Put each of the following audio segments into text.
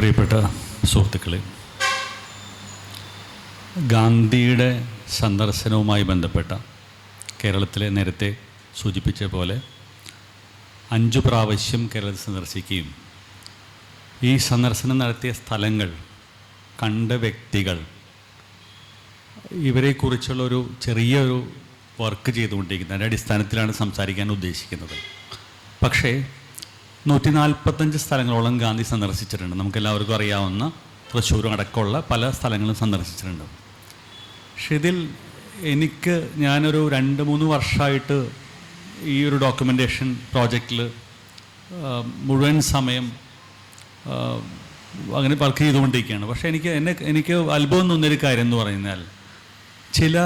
പ്രിയപ്പെട്ട സുഹൃത്തുക്കളെ, ഗാന്ധിയുടെ സന്ദർശനവുമായി ബന്ധപ്പെട്ട കേരളത്തിലെ നേരത്തെ സൂചിപ്പിച്ച പോലെ 5 പ്രാവശ്യം കേരളത്തിൽ സന്ദർശിക്കുകയും ഈ സന്ദർശനം നടത്തിയ സ്ഥലങ്ങൾ, കണ്ട വ്യക്തികൾ, ഇവരെക്കുറിച്ചുള്ളൊരു ചെറിയൊരു വർക്ക് ചെയ്തുകൊണ്ടിരിക്കുന്നത്. അതിൻ്റെ അടിസ്ഥാനത്തിലാണ് സംസാരിക്കാൻ ഉദ്ദേശിക്കുന്നത്. പക്ഷേ 145 സ്ഥലങ്ങളോളം ഗാന്ധി സന്ദർശിച്ചിട്ടുണ്ട്. നമുക്കെല്ലാവർക്കും അറിയാവുന്ന തൃശ്ശൂർ അടക്കമുള്ള പല സ്ഥലങ്ങളും സന്ദർശിച്ചിട്ടുണ്ട്. പക്ഷെ ഇതിൽ ഞാനൊരു 2-3 വർഷമായിട്ട് ഈ ഒരു ഡോക്യുമെൻറ്റേഷൻ പ്രോജക്റ്റിൽ മുഴുവൻ സമയം അങ്ങനെ വർക്ക് ചെയ്തുകൊണ്ടിരിക്കുകയാണ്. പക്ഷേ എനിക്ക് അത്ഭുതം തോന്നിയൊരു കാര്യം എന്ന് പറഞ്ഞാൽ, ചില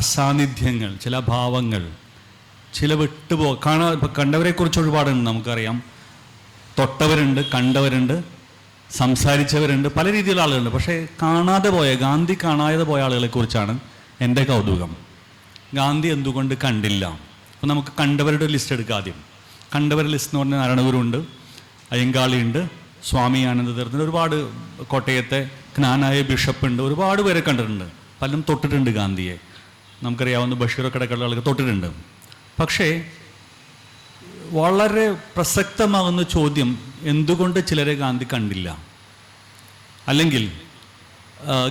അസാന്നിധ്യങ്ങൾ, ചില ഭാവങ്ങൾ, ചില കണ്ടവരെക്കുറിച്ച് ഒരുപാടുണ്ട്. നമുക്കറിയാം, തൊട്ടവരുണ്ട്, കണ്ടവരുണ്ട്, സംസാരിച്ചവരുണ്ട്, പല രീതിയിലുള്ള ആളുകളുണ്ട്. പക്ഷേ ഗാന്ധി കാണാതെ പോയ ആളുകളെക്കുറിച്ചാണ് എൻ്റെ കൗതുകം. ഗാന്ധി എന്തുകൊണ്ട് കണ്ടില്ല? അപ്പോൾ നമുക്ക് കണ്ടവരുടെ ലിസ്റ്റ് എടുക്കാം. ആദ്യം കണ്ടവരുടെ ലിസ്റ്റ് എന്ന് പറഞ്ഞാൽ നാരായണഗുരുണ്ട്, അയ്യങ്കാളിയുണ്ട്, സ്വാമി ആനന്ദതീർത്ഥൻ, ഒരുപാട് കോട്ടയത്തെ ജ്ഞാനായ ബിഷപ്പുണ്ട്, ഒരുപാട് പേരെ കണ്ടിട്ടുണ്ട്. പലരും തൊട്ടിട്ടുണ്ട് ഗാന്ധിയെ. നമുക്കറിയാവുന്ന ബഷീറൊക്കെ അടക്കമുള്ള ആളുകൾ തൊട്ടിട്ടുണ്ട്. പക്ഷേ വളരെ പ്രസക്തമാകുന്ന ചോദ്യം, എന്തുകൊണ്ട് ചിലരെ ഗാന്ധി കണ്ടില്ല? അല്ലെങ്കിൽ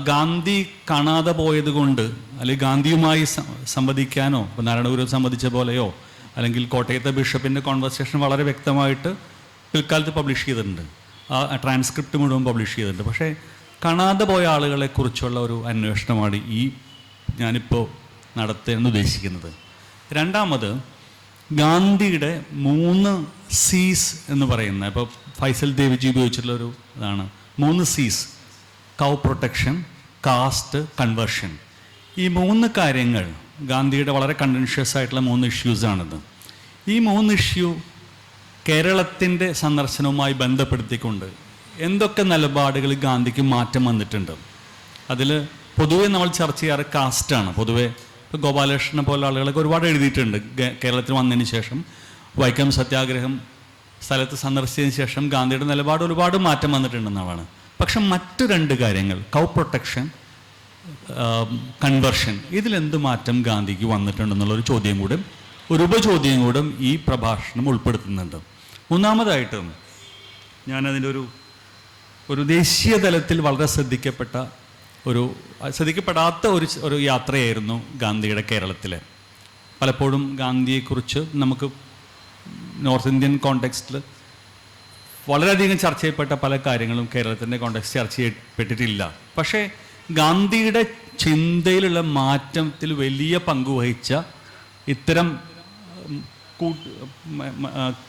ഗാന്ധി കാണാതെ പോയത് കൊണ്ട്, അല്ലെങ്കിൽ ഗാന്ധിയുമായി സംവദിക്കാനോ, ഇപ്പോൾ നാരായണഗുരു സംവദിച്ച പോലെയോ, അല്ലെങ്കിൽ കോട്ടയത്തെ ബിഷപ്പിൻ്റെ കോൺവെർസേഷൻ വളരെ വ്യക്തമായിട്ട് പിൽക്കാലത്ത് പബ്ലിഷ് ചെയ്തിട്ടുണ്ട്. ആ ട്രാൻസ്ക്രിപ്റ്റ് മുഴുവൻ പബ്ലിഷ് ചെയ്തിട്ടുണ്ട്. പക്ഷേ കാണാതെ പോയ ആളുകളെക്കുറിച്ചുള്ള ഒരു അന്വേഷണമാണ് ഞാനിപ്പോൾ നടത്താൻ ഉദ്ദേശിക്കുന്നത്. രണ്ടാമത്, ഗാന്ധിയുടെ 3 C's എന്ന് പറയുന്ന, ഇപ്പോൾ ഫൈസൽ ദേവ്ജി ഉപയോഗിച്ചിട്ടുള്ളൊരു ഇതാണ് 3 C's: കൗ പ്രൊട്ടക്ഷൻ, കാസ്റ്റ്, കൺവേർഷൻ. ഈ 3 കാര്യങ്ങൾ ഗാന്ധിയുടെ വളരെ കണ്ടൻഷ്യസ് ആയിട്ടുള്ള 3 ഇഷ്യൂസാണിത്. ഈ 3 ഇഷ്യൂ കേരളത്തിൻ്റെ സന്ദർശനവുമായി ബന്ധപ്പെടുത്തിക്കൊണ്ട് എന്തൊക്കെ നിലപാടുകൾ ഗാന്ധിക്ക് മാറ്റം വന്നിട്ടുണ്ട്? അതിൽ പൊതുവെ നമ്മൾ ചർച്ച ചെയ്യാറ് കാസ്റ്റാണ്. പൊതുവെ ഇപ്പോൾ ഗോപാലകൃഷ്ണനെ പോലുള്ള ആളുകളൊക്കെ ഒരുപാട് എഴുതിയിട്ടുണ്ട്. കേരളത്തിൽ വന്നതിന് ശേഷം, വൈക്കം സത്യാഗ്രഹം സ്ഥലത്ത് സന്ദർശിച്ചതിന് ശേഷം ഗാന്ധിയുടെ നിലപാട് ഒരുപാട് മാറ്റം വന്നിട്ടുണ്ടെന്നാണ്. പക്ഷെ മറ്റു 2 കാര്യങ്ങൾ, കൗ പ്രൊട്ടക്ഷൻ, കൺവേർഷൻ, ഇതിലെന്ത് മാറ്റം ഗാന്ധിക്ക് വന്നിട്ടുണ്ടെന്നുള്ളൊരു ചോദ്യം കൂടെ, ഒരു ഉപചോദ്യം കൂടെ ഈ പ്രഭാഷണം ഉൾപ്പെടുത്തുന്നുണ്ട്. മൂന്നാമതായിട്ട്, ഞാനതിൻ്റെ ഒരു ദേശീയ തലത്തിൽ വളരെ ശ്രദ്ധിക്കപ്പെടാത്ത ഒരു യാത്രയായിരുന്നു ഗാന്ധിയുടെ കേരളത്തിലെ. പലപ്പോഴും ഗാന്ധിയെക്കുറിച്ച് നമുക്ക് നോർത്ത് ഇന്ത്യൻ കോണ്ടെക്സ്റ്റിൽ വളരെയധികം ചർച്ച ചെയ്യപ്പെട്ട പല കാര്യങ്ങളും കേരളത്തിൻ്റെ കോണ്ടെക്സ്റ്റ് ചർച്ച ചെയ്യപ്പെട്ടിട്ടില്ല. പക്ഷേ ഗാന്ധിയുടെ ചിന്തയിലുള്ള മാറ്റത്തിൽ വലിയ പങ്കുവഹിച്ച ഇത്തരം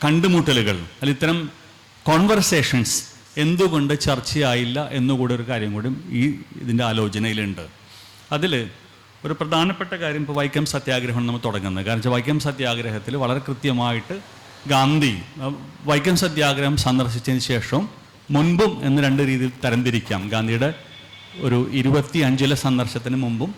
കണ്ടുമുട്ടലുകൾ, അല്ലെങ്കിൽ ഇത്തരം കോൺവെർസേഷൻസ് എന്തുകൊണ്ട് ചർച്ചയായില്ല എന്നുകൂടെ ഒരു കാര്യം കൂടി ഇതിൻ്റെ ആലോചനയിലുണ്ട്. അതിൽ ഒരു പ്രധാനപ്പെട്ട കാര്യം, ഇപ്പോൾ വൈക്കം സത്യാഗ്രഹം നമ്മൾ തുടങ്ങുന്നത്. കാരണം വെച്ചാൽ വൈക്കം സത്യാഗ്രഹത്തിൽ വളരെ കൃത്യമായിട്ട് ഗാന്ധി വൈക്കം സത്യാഗ്രഹം സന്ദർശിച്ചതിന് ശേഷം മുൻപും എന്ന് 2 രീതിയിൽ തരംതിരിക്കാം. ഗാന്ധിയുടെ ഒരു 25 സന്ദർശനത്തിന് മുമ്പും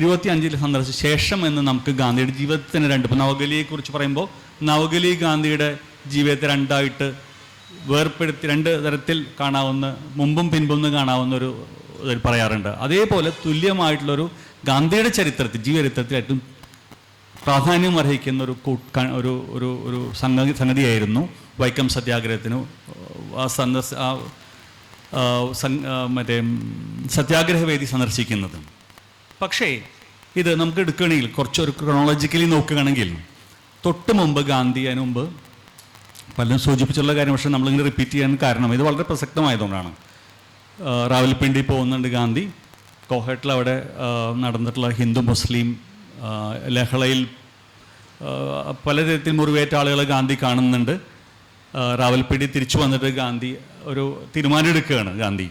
25 സന്ദർശിച്ച ശേഷം എന്ന് നമുക്ക് ഗാന്ധിയുടെ ജീവിതത്തിന് 2, ഇപ്പോൾ നവഗലിയെക്കുറിച്ച് പറയുമ്പോൾ നവഗലി ഗാന്ധിയുടെ ജീവിതത്തെ 2ആയിട്ട് വേർപ്പെടുത്തി 2 തരത്തിൽ കാണാവുന്ന, മുമ്പും പിൻപും എന്ന് കാണാവുന്ന ഒരു പറയാറുണ്ട്. അതേപോലെ തുല്യമായിട്ടുള്ളൊരു ഗാന്ധിയുടെ ജീവചരിത്രത്തിൽ ഏറ്റവും പ്രാധാന്യം അർഹിക്കുന്ന ഒരു സംഗതിയായിരുന്നു വൈക്കം സത്യാഗ്രഹത്തിന് മറ്റേ സത്യാഗ്രഹവേദി സന്ദർശിക്കുന്നത്. പക്ഷേ ഇത് നമുക്ക് എടുക്കുകയാണെങ്കിൽ, കുറച്ചൊരു ക്രോണോളജിക്കലി നോക്കുകയാണെങ്കിൽ, തൊട്ട് മുമ്പ് ഗാന്ധി, അതിന് മുമ്പ് പലരും സൂചിപ്പിച്ചുള്ള കാര്യം, പക്ഷേ നമ്മളിങ്ങനെ റിപ്പീറ്റ് ചെയ്യാൻ കാരണം ഇത് വളരെ പ്രസക്തമായതുകൊണ്ടാണ്. റാവൽപിണ്ടി പോകുന്നുണ്ട് ഗാന്ധി. കോഹട്ടിൽ അവിടെ നടന്നിട്ടുള്ള ഹിന്ദു മുസ്ലിം ലഹളയിൽ പലതരത്തിൽ മുറിവേറ്റ ആളുകളെ ഗാന്ധി കാണുന്നുണ്ട്. റാവൽപിണ്ടി തിരിച്ചു വന്നിട്ട് ഗാന്ധി ഒരു തീരുമാനം എടുക്കുകയാണ്. ഗാന്ധി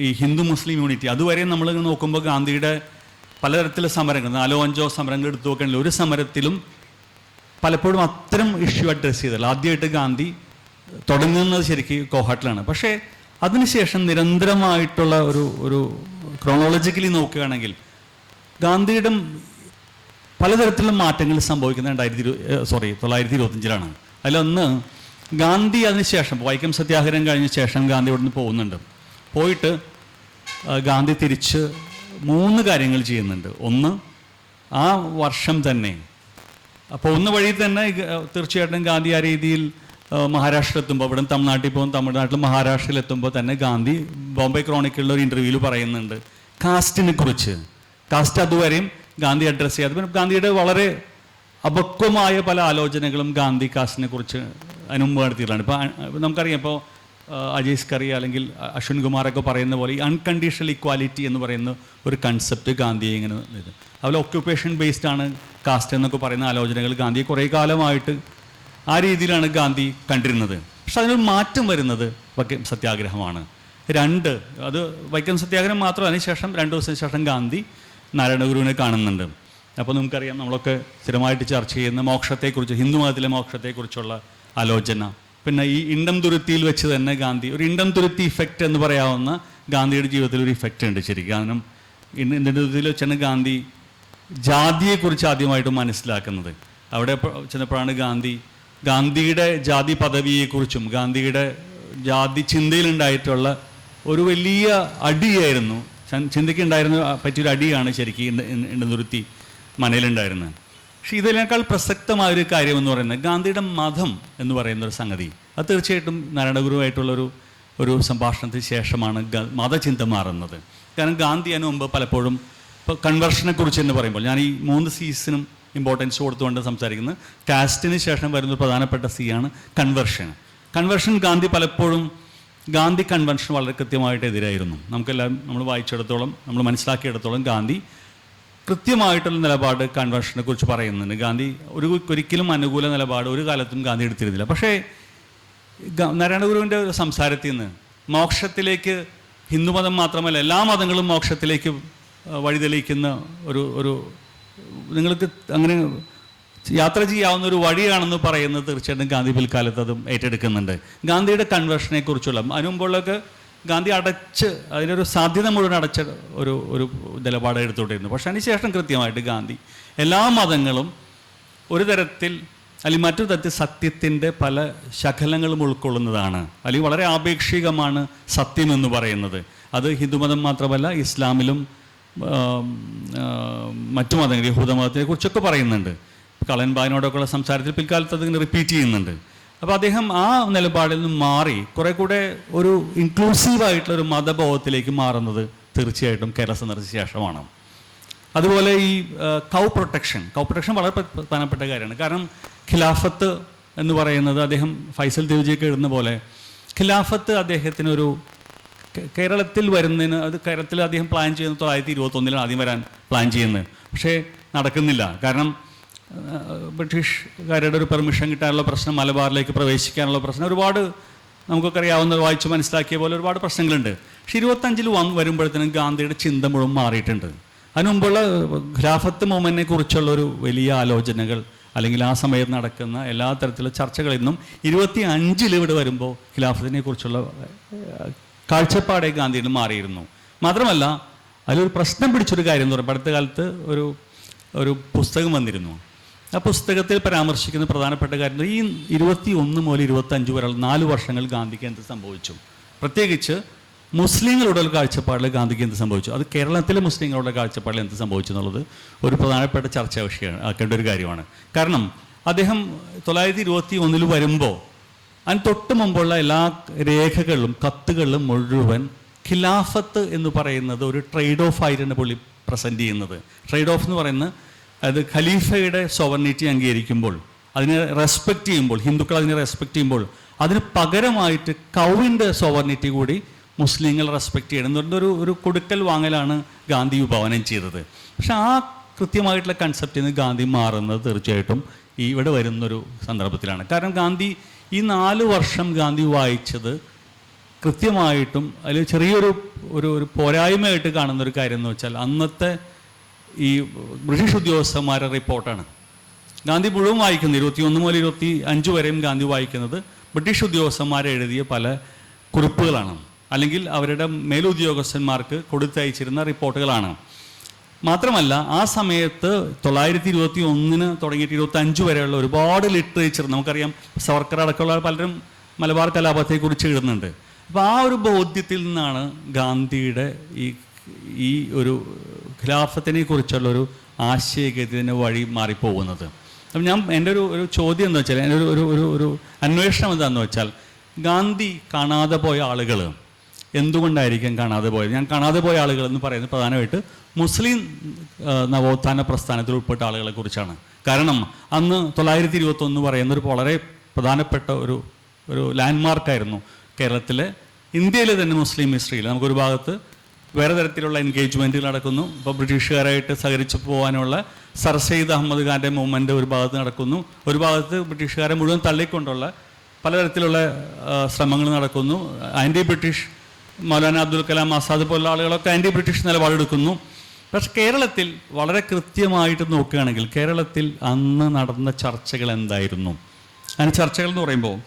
ഈ ഹിന്ദു മുസ്ലിം യൂണിറ്റി, അതുവരെ നമ്മൾ നോക്കുമ്പോൾ ഗാന്ധിയുടെ പലതരത്തിലുള്ള സമരങ്ങൾ, 4-5 സമരങ്ങൾ എടുത്തു നോക്കുകയാണെങ്കിൽ ഒരു സമരത്തിലും പലപ്പോഴും അത്തരം ഇഷ്യൂ അഡ്രസ്സ് ചെയ്തല്ല. ആദ്യമായിട്ട് ഗാന്ധി തുടങ്ങുന്നത് ശരിക്കും കോഹട്ടിലാണ്. പക്ഷേ അതിനുശേഷം നിരന്തരമായിട്ടുള്ള ഒരു ക്രോണോളജിക്കലി നോക്കുകയാണെങ്കിൽ ഗാന്ധിയുടെ പലതരത്തിലുള്ള മാറ്റങ്ങൾ സംഭവിക്കുന്നത് 1925 അതിലൊന്ന്, ഗാന്ധി അതിനുശേഷം വൈക്കം സത്യാഗ്രഹം കഴിഞ്ഞ ശേഷം ഗാന്ധി ഇവിടെ നിന്ന് പോകുന്നുണ്ട്. പോയിട്ട് ഗാന്ധി തിരിച്ച് 3 കാര്യങ്ങൾ ചെയ്യുന്നുണ്ട്. ഒന്ന്, ആ വർഷം തന്നെ, അപ്പോൾ ഒന്ന് വഴി തന്നെ തീർച്ചയായിട്ടും ഗാന്ധി ആ രീതിയിൽ മഹാരാഷ്ട്ര എത്തുമ്പോൾ, ഇവിടെ തമിഴ്നാട്ടിൽ പോകും, തമിഴ്നാട്ടിൽ മഹാരാഷ്ട്രയിൽ എത്തുമ്പോൾ തന്നെ ഗാന്ധി ബോംബെ ക്രോണിക്കിളിൽ ഒരു ഇൻ്റർവ്യൂവിൽ പറയുന്നുണ്ട് കാസ്റ്റിനെ കുറിച്ച്. കാസ്റ്റ് അതുവരെയും ഗാന്ധി അഡ്രസ്സ് ചെയ്യാതെ, പിന്നെ ഗാന്ധിയുടെ വളരെ അപക്വമായ പല ആലോചനകളും ഗാന്ധി കാസ്റ്റിനെ കുറിച്ച് മുമ്പ് നടത്തിയിട്ടാണ്. ഇപ്പോൾ നമുക്കറിയാം, ഇപ്പോൾ അജയ് സ്കറി അല്ലെങ്കിൽ അശ്വിൻ കുമാറൊക്കെ പറയുന്ന പോലെ ഈ അൺകണ്ടീഷണൽ ഇക്വാലിറ്റി എന്ന് പറയുന്ന ഒരു കൺസെപ്റ്റ് ഗാന്ധിയെ ഇങ്ങനെ ഇത്, അതുപോലെ ഒക്യുപ്പേഷൻ ബേസ്ഡ് ആണ് കാസ്റ്റ് എന്നൊക്കെ പറയുന്ന ആലോചനകൾ ഗാന്ധിയെ കുറേ കാലമായിട്ട് ആ രീതിയിലാണ് ഗാന്ധി കണ്ടിരുന്നത്. പക്ഷെ അതിനൊരു മാറ്റം വരുന്നത് വൈക്കം സത്യാഗ്രഹമാണ്. 2, അത് വൈക്കം സത്യാഗ്രഹം മാത്രം, അതിനുശേഷം 2 ദിവസത്തിന് ശേഷം ഗാന്ധി നാരായണഗുരുവിനെ കാണുന്നുണ്ട്. അപ്പോൾ നമുക്കറിയാം, നമ്മളൊക്കെ സ്ഥിരമായിട്ട് ചർച്ച ചെയ്യുന്ന മോക്ഷത്തെക്കുറിച്ച്, ഹിന്ദു മതത്തിലെ മോക്ഷത്തെക്കുറിച്ചുള്ള ആലോചന. പിന്നെ ഈ ഇണ്ടം തുരുത്തിയിൽ വെച്ച് തന്നെ ഗാന്ധി ഒരു ഇണ്ടം തുരുത്തി ഇഫക്റ്റ് എന്ന് പറയാവുന്ന ഗാന്ധിയുടെ ജീവിതത്തിൽ ഒരു ഇഫക്റ്റ് ഉണ്ട് ശരിക്കും. കാരണം ഇണ്ടം തുരുത്തിയിൽ വെച്ചാണ് ഗാന്ധി ജാതിയെക്കുറിച്ച് ആദ്യമായിട്ട് മനസ്സിലാക്കുന്നത്. അവിടെ ചെന്നപ്പോഴാണ് ഗാന്ധിയുടെ ജാതി പദവിയെക്കുറിച്ചും ഗാന്ധിയുടെ ജാതി ചിന്തയിലുണ്ടായിട്ടുള്ള ഒരു വലിയ അടിയായിരുന്നു, ചിന്തയ്ക്കുണ്ടായിരുന്ന പറ്റിയൊരു അടിയാണ് ശരിക്കും ഇണ്ടം തുരുത്തി മനയിലുണ്ടായിരുന്നത്. പക്ഷെ ഇതിനേക്കാൾ പ്രസക്തമായൊരു കാര്യം എന്ന് പറയുന്നത് ഗാന്ധിയുടെ മതം എന്ന് പറയുന്നൊരു സംഗതി. അത് തീർച്ചയായിട്ടും നാരായണഗുരുവായിട്ടുള്ളൊരു സംഭാഷണത്തിന് ശേഷമാണ് മതചിന്ത മാറുന്നത്. കാരണം ഗാന്ധി അതിന് മുമ്പ് പലപ്പോഴും ഇപ്പോൾ കൺവെർഷനെ കുറിച്ച് എന്ന് പറയുമ്പോൾ, ഞാൻ ഈ 3 C's ഇമ്പോർട്ടൻസ് കൊടുത്തുകൊണ്ട് സംസാരിക്കുന്നത്. കാസ്റ്റിന് ശേഷം വരുന്ന പ്രധാനപ്പെട്ട ആണ് കൺവെർഷൻ. ഗാന്ധി കൺവെൻഷൻ വളരെ കൃത്യമായിട്ട് എതിരായിരുന്നു. നമുക്കെല്ലാം നമ്മൾ വായിച്ചിടത്തോളം, നമ്മൾ മനസ്സിലാക്കിയിടത്തോളം ഗാന്ധി കൃത്യമായിട്ടുള്ള നിലപാട് കൺവെൻഷനെ കുറിച്ച് പറയുന്നുണ്ട്. ഗാന്ധി ഒരിക്കലും അനുകൂല നിലപാട് ഒരു കാലത്തും ഗാന്ധി എടുത്തിരുന്നില്ല. പക്ഷേ നാരായണഗുരുവിൻ്റെ ഒരു സംസാരത്തിൽ നിന്ന് മോക്ഷത്തിലേക്ക്, ഹിന്ദുമതം മാത്രമല്ല എല്ലാ മതങ്ങളും മോക്ഷത്തിലേക്ക് വഴിതെളിയിക്കുന്ന ഒരു നിങ്ങൾക്ക് അങ്ങനെ യാത്ര ചെയ്യാവുന്ന ഒരു വഴിയാണെന്ന് പറയുന്നത് തീർച്ചയായിട്ടും ഗാന്ധി പിൽക്കാലത്ത് അതും ഏറ്റെടുക്കുന്നുണ്ട്. ഗാന്ധിയുടെ കൺവെർഷനെ കുറിച്ചുള്ള അതിനുമുമ്പുള്ളൊക്കെ ഗാന്ധി അതിനൊരു സാധ്യത മുഴുവൻ അടച്ച ഒരു നിലപാട് എടുത്തുകൊണ്ടിരുന്നു. പക്ഷേ അതിനുശേഷം കൃത്യമായിട്ട് ഗാന്ധി എല്ലാ മതങ്ങളും ഒരു തരത്തിൽ അല്ലെങ്കിൽ മറ്റൊരു തരത്തിൽ സത്യത്തിൻ്റെ പല ശകലങ്ങളും ഉൾക്കൊള്ളുന്നതാണ്, അല്ലെങ്കിൽ വളരെ ആപേക്ഷികമാണ് സത്യം എന്ന് പറയുന്നത്. അത് ഹിന്ദുമതം മാത്രമല്ല, ഇസ്ലാമിലും മറ്റു മതങ്ങൾ, യഹൂദമതത്തിനെ കുറിച്ചൊക്കെ പറയുന്നുണ്ട്. കളൻബായിനോടൊക്കെയുള്ള സംസാരത്തിൽ പിൽക്കാലത്ത് അതിങ്ങനെ റിപ്പീറ്റ് ചെയ്യുന്നുണ്ട്. അപ്പോൾ അദ്ദേഹം ആ നിലപാടിൽ നിന്ന് മാറി കുറെ കൂടെ ഒരു ഇൻക്ലൂസീവായിട്ടുള്ളൊരു മതബോധത്തിലേക്ക് മാറുന്നത് തീർച്ചയായിട്ടും കേരള സന്ദർശിച്ച ശേഷമാണ്. അതുപോലെ ഈ കൗ പ്രൊട്ടക്ഷൻ വളരെ പ്രധാനപ്പെട്ട കാര്യമാണ്. കാരണം ഖിലാഫത്ത് എന്ന് പറയുന്നത്, അദ്ദേഹം ഫൈസൽ ദേവ്ജിയൊക്കെ എഴുതുന്ന പോലെ ഖിലാഫത്ത് അദ്ദേഹത്തിനൊരു കേരളത്തിൽ വരുന്നതിന്, അത് കേരളത്തിൽ അദ്ദേഹം പ്ലാൻ ചെയ്യുന്നത് 1921 ആദ്യം വരാൻ പ്ലാൻ ചെയ്യുന്നത്. പക്ഷേ നടക്കുന്നില്ല. കാരണം ബ്രിട്ടീഷുകാരുടെ ഒരു പെർമിഷൻ കിട്ടാനുള്ള പ്രശ്നം, മലബാറിലേക്ക് പ്രവേശിക്കാനുള്ള പ്രശ്നം, ഒരുപാട് നമുക്കൊക്കെ അറിയാവുന്ന, വായിച്ച് മനസ്സിലാക്കിയ പോലെ ഒരുപാട് പ്രശ്നങ്ങളുണ്ട്. പക്ഷേ 25 വരുമ്പോഴത്തേനും ഗാന്ധിയുടെ ചിന്ത മുഴുവൻ മാറിയിട്ടുണ്ട്. അതിനു മുമ്പുള്ള ഖിലാഫത്ത് മൂവ്മെൻറ്റിനെ കുറിച്ചുള്ളൊരു വലിയ ആലോചനകൾ അല്ലെങ്കിൽ ആ സമയത്ത് നടക്കുന്ന എല്ലാ തരത്തിലുള്ള ചർച്ചകളിൽ നിന്നും 25 ഇവിടെ വരുമ്പോൾ ഖിലാഫത്തിനെ കുറിച്ചുള്ള കാഴ്ചപ്പാടെ ഗാന്ധിയിൽ മാറിയിരുന്നു. മാത്രമല്ല അതിലൊരു പ്രശ്നം പിടിച്ചൊരു കാര്യം എന്ന് പറയുമ്പോൾ, അടുത്ത കാലത്ത് ഒരു പുസ്തകം വന്നിരുന്നു. ആ പുസ്തകത്തിൽ പരാമർശിക്കുന്ന പ്രധാനപ്പെട്ട കാര്യം, ഈ 21 മുതൽ 25 വരെ 4 വർഷങ്ങൾ ഗാന്ധിക്ക് എന്ത് സംഭവിച്ചു, പ്രത്യേകിച്ച് മുസ്ലിങ്ങളുടെ ഒരു കാഴ്ചപ്പാടിൽ ഗാന്ധിക്ക് എന്ത് സംഭവിച്ചു, അത് കേരളത്തിലെ മുസ്ലിങ്ങളുടെ കാഴ്ചപ്പാടിൽ എന്ത് സംഭവിച്ചു എന്നുള്ളത് ഒരു പ്രധാനപ്പെട്ട ചർച്ചാ വിഷയമാണ്, ആക്കേണ്ട ഒരു കാര്യമാണ്. കാരണം അദ്ദേഹം 1921 വരുമ്പോൾ അതിന് തൊട്ട് മുമ്പുള്ള എല്ലാ രേഖകളിലും കത്തുകളിലും മുഴുവൻ ഖിലാഫത്ത് എന്ന് പറയുന്നത് ഒരു ട്രേഡ് ഓഫ് ആയിട്ടാണ് പുള്ളി പ്രസൻറ്റ് ചെയ്യുന്നത്. ട്രേഡ് ഓഫ് എന്ന് പറയുന്നത് അത് ഖലീഫയുടെ സോവർണിറ്റി അംഗീകരിക്കുമ്പോൾ, അതിനെ റെസ്പെക്റ്റ് ചെയ്യുമ്പോൾ, ഹിന്ദുക്കൾ അതിനെ റെസ്പെക്റ്റ് ചെയ്യുമ്പോൾ അതിന് പകരമായിട്ട് കൗവിൻ്റെ സോവർണിറ്റി കൂടി മുസ്ലിങ്ങൾ റെസ്പെക്റ്റ് ചെയ്യണം എന്നൊരു ഒരു കൊടുക്കൽ വാങ്ങലാണ് ഗാന്ധി വിഭാവനം ചെയ്തത്. പക്ഷെ ആ കൃത്യമായിട്ടുള്ള കൺസെപ്റ്റിൽ നിന്ന് ഗാന്ധി മാറുന്നത് തീർച്ചയായിട്ടും ഇവിടെ വരുന്നൊരു സന്ദർഭത്തിലാണ്. കാരണം ഗാന്ധി ഈ 4 വർഷം ഗാന്ധി വായിച്ചത് കൃത്യമായിട്ടും അതിൽ ചെറിയൊരു ഒരു പോരായ്മയായിട്ട് കാണുന്നൊരു കാര്യം എന്ന് വെച്ചാൽ, അന്നത്തെ ഈ ബ്രിട്ടീഷ് ഉദ്യോഗസ്ഥന്മാരുടെ റിപ്പോർട്ടാണ് ഗാന്ധി മുഴുവൻ വായിക്കുന്നത്. 21 മുതൽ 25 വരെയും ഗാന്ധി വായിക്കുന്നത് ബ്രിട്ടീഷ് ഉദ്യോഗസ്ഥന്മാരെ എഴുതിയ പല കുറിപ്പുകളാണ്, അല്ലെങ്കിൽ അവരുടെ മേലുദ്യോഗസ്ഥന്മാർക്ക് കൊടുത്തയച്ചിരുന്ന റിപ്പോർട്ടുകളാണ്. മാത്രമല്ല ആ സമയത്ത് 1921 തുടങ്ങിയിട്ട് 25 വരെയുള്ള ഒരുപാട് ലിറ്ററേച്ചർ നമുക്കറിയാം. സവർക്കർ അടക്കമുള്ള പലരും മലബാർ കലാപത്തെക്കുറിച്ച് എഴുതുന്നുണ്ട്. അപ്പോൾ ആ ഒരു ബോധ്യത്തിൽ നിന്നാണ് ഗാന്ധിയുടെ ഈ ഒരു ഖിലാഫത്തിനെ കുറിച്ചുള്ളൊരു ആശയഗതിന് വഴി മാറിപ്പോകുന്നത്. അപ്പം എൻ്റെ ഒരു ചോദ്യം എന്ന് വെച്ചാൽ, എൻ്റെ ഒരു അന്വേഷണം എന്താണെന്ന് വെച്ചാൽ, ഗാന്ധി കാണാതെ പോയ ആളുകൾ എന്തുകൊണ്ടായിരിക്കും കാണാതെ പോയത്? ഞാൻ കാണാതെ പോയ ആളുകൾ എന്ന് പറയുന്നത് പ്രധാനമായിട്ട് മുസ്ലിം നവോത്ഥാന പ്രസ്ഥാനത്തിൽ ഉൾപ്പെട്ട ആളുകളെ കുറിച്ചാണ്. കാരണം അന്ന് 921 പറയുന്ന ഒരു വളരെ പ്രധാനപ്പെട്ട ഒരു ലാൻഡ്മാർക്കായിരുന്നു കേരളത്തിലെ, ഇന്ത്യയിലെ തന്നെ മുസ്ലിം ഹിസ്റ്ററിയിൽ. നമുക്കൊരു ഭാഗത്ത് വേറെ തരത്തിലുള്ള എൻഗേജ്മെൻറ്റുകൾ നടക്കുന്നു. ഇപ്പോൾ ബ്രിട്ടീഷുകാരായിട്ട് സഹകരിച്ച് പോകാനുള്ള സർ സെയ്ദ് അഹമ്മദ് ഖാൻ്റെ മൂവ്മെൻറ്റ് ഒരു ഭാഗത്ത് നടക്കുന്നു. ഒരു ഭാഗത്ത് ബ്രിട്ടീഷുകാരെ മുഴുവൻ തള്ളിക്കൊണ്ടുള്ള പലതരത്തിലുള്ള ശ്രമങ്ങൾ നടക്കുന്നു. ആൻറ്റി ബ്രിട്ടീഷ് മൗലാന അബ്ദുൽ കലാം ആസാദ് പോലുള്ള ആളുകളൊക്കെ ആൻറ്റി ബ്രിട്ടീഷ് നിലപാടെടുക്കുന്നു. പക്ഷെ കേരളത്തിൽ വളരെ കൃത്യമായിട്ട് നോക്കുകയാണെങ്കിൽ കേരളത്തിൽ അന്ന് നടന്ന ചർച്ചകൾ എന്തായിരുന്നു? അങ്ങനെ ചർച്ചകൾ എന്ന് പറയുമ്പോൾ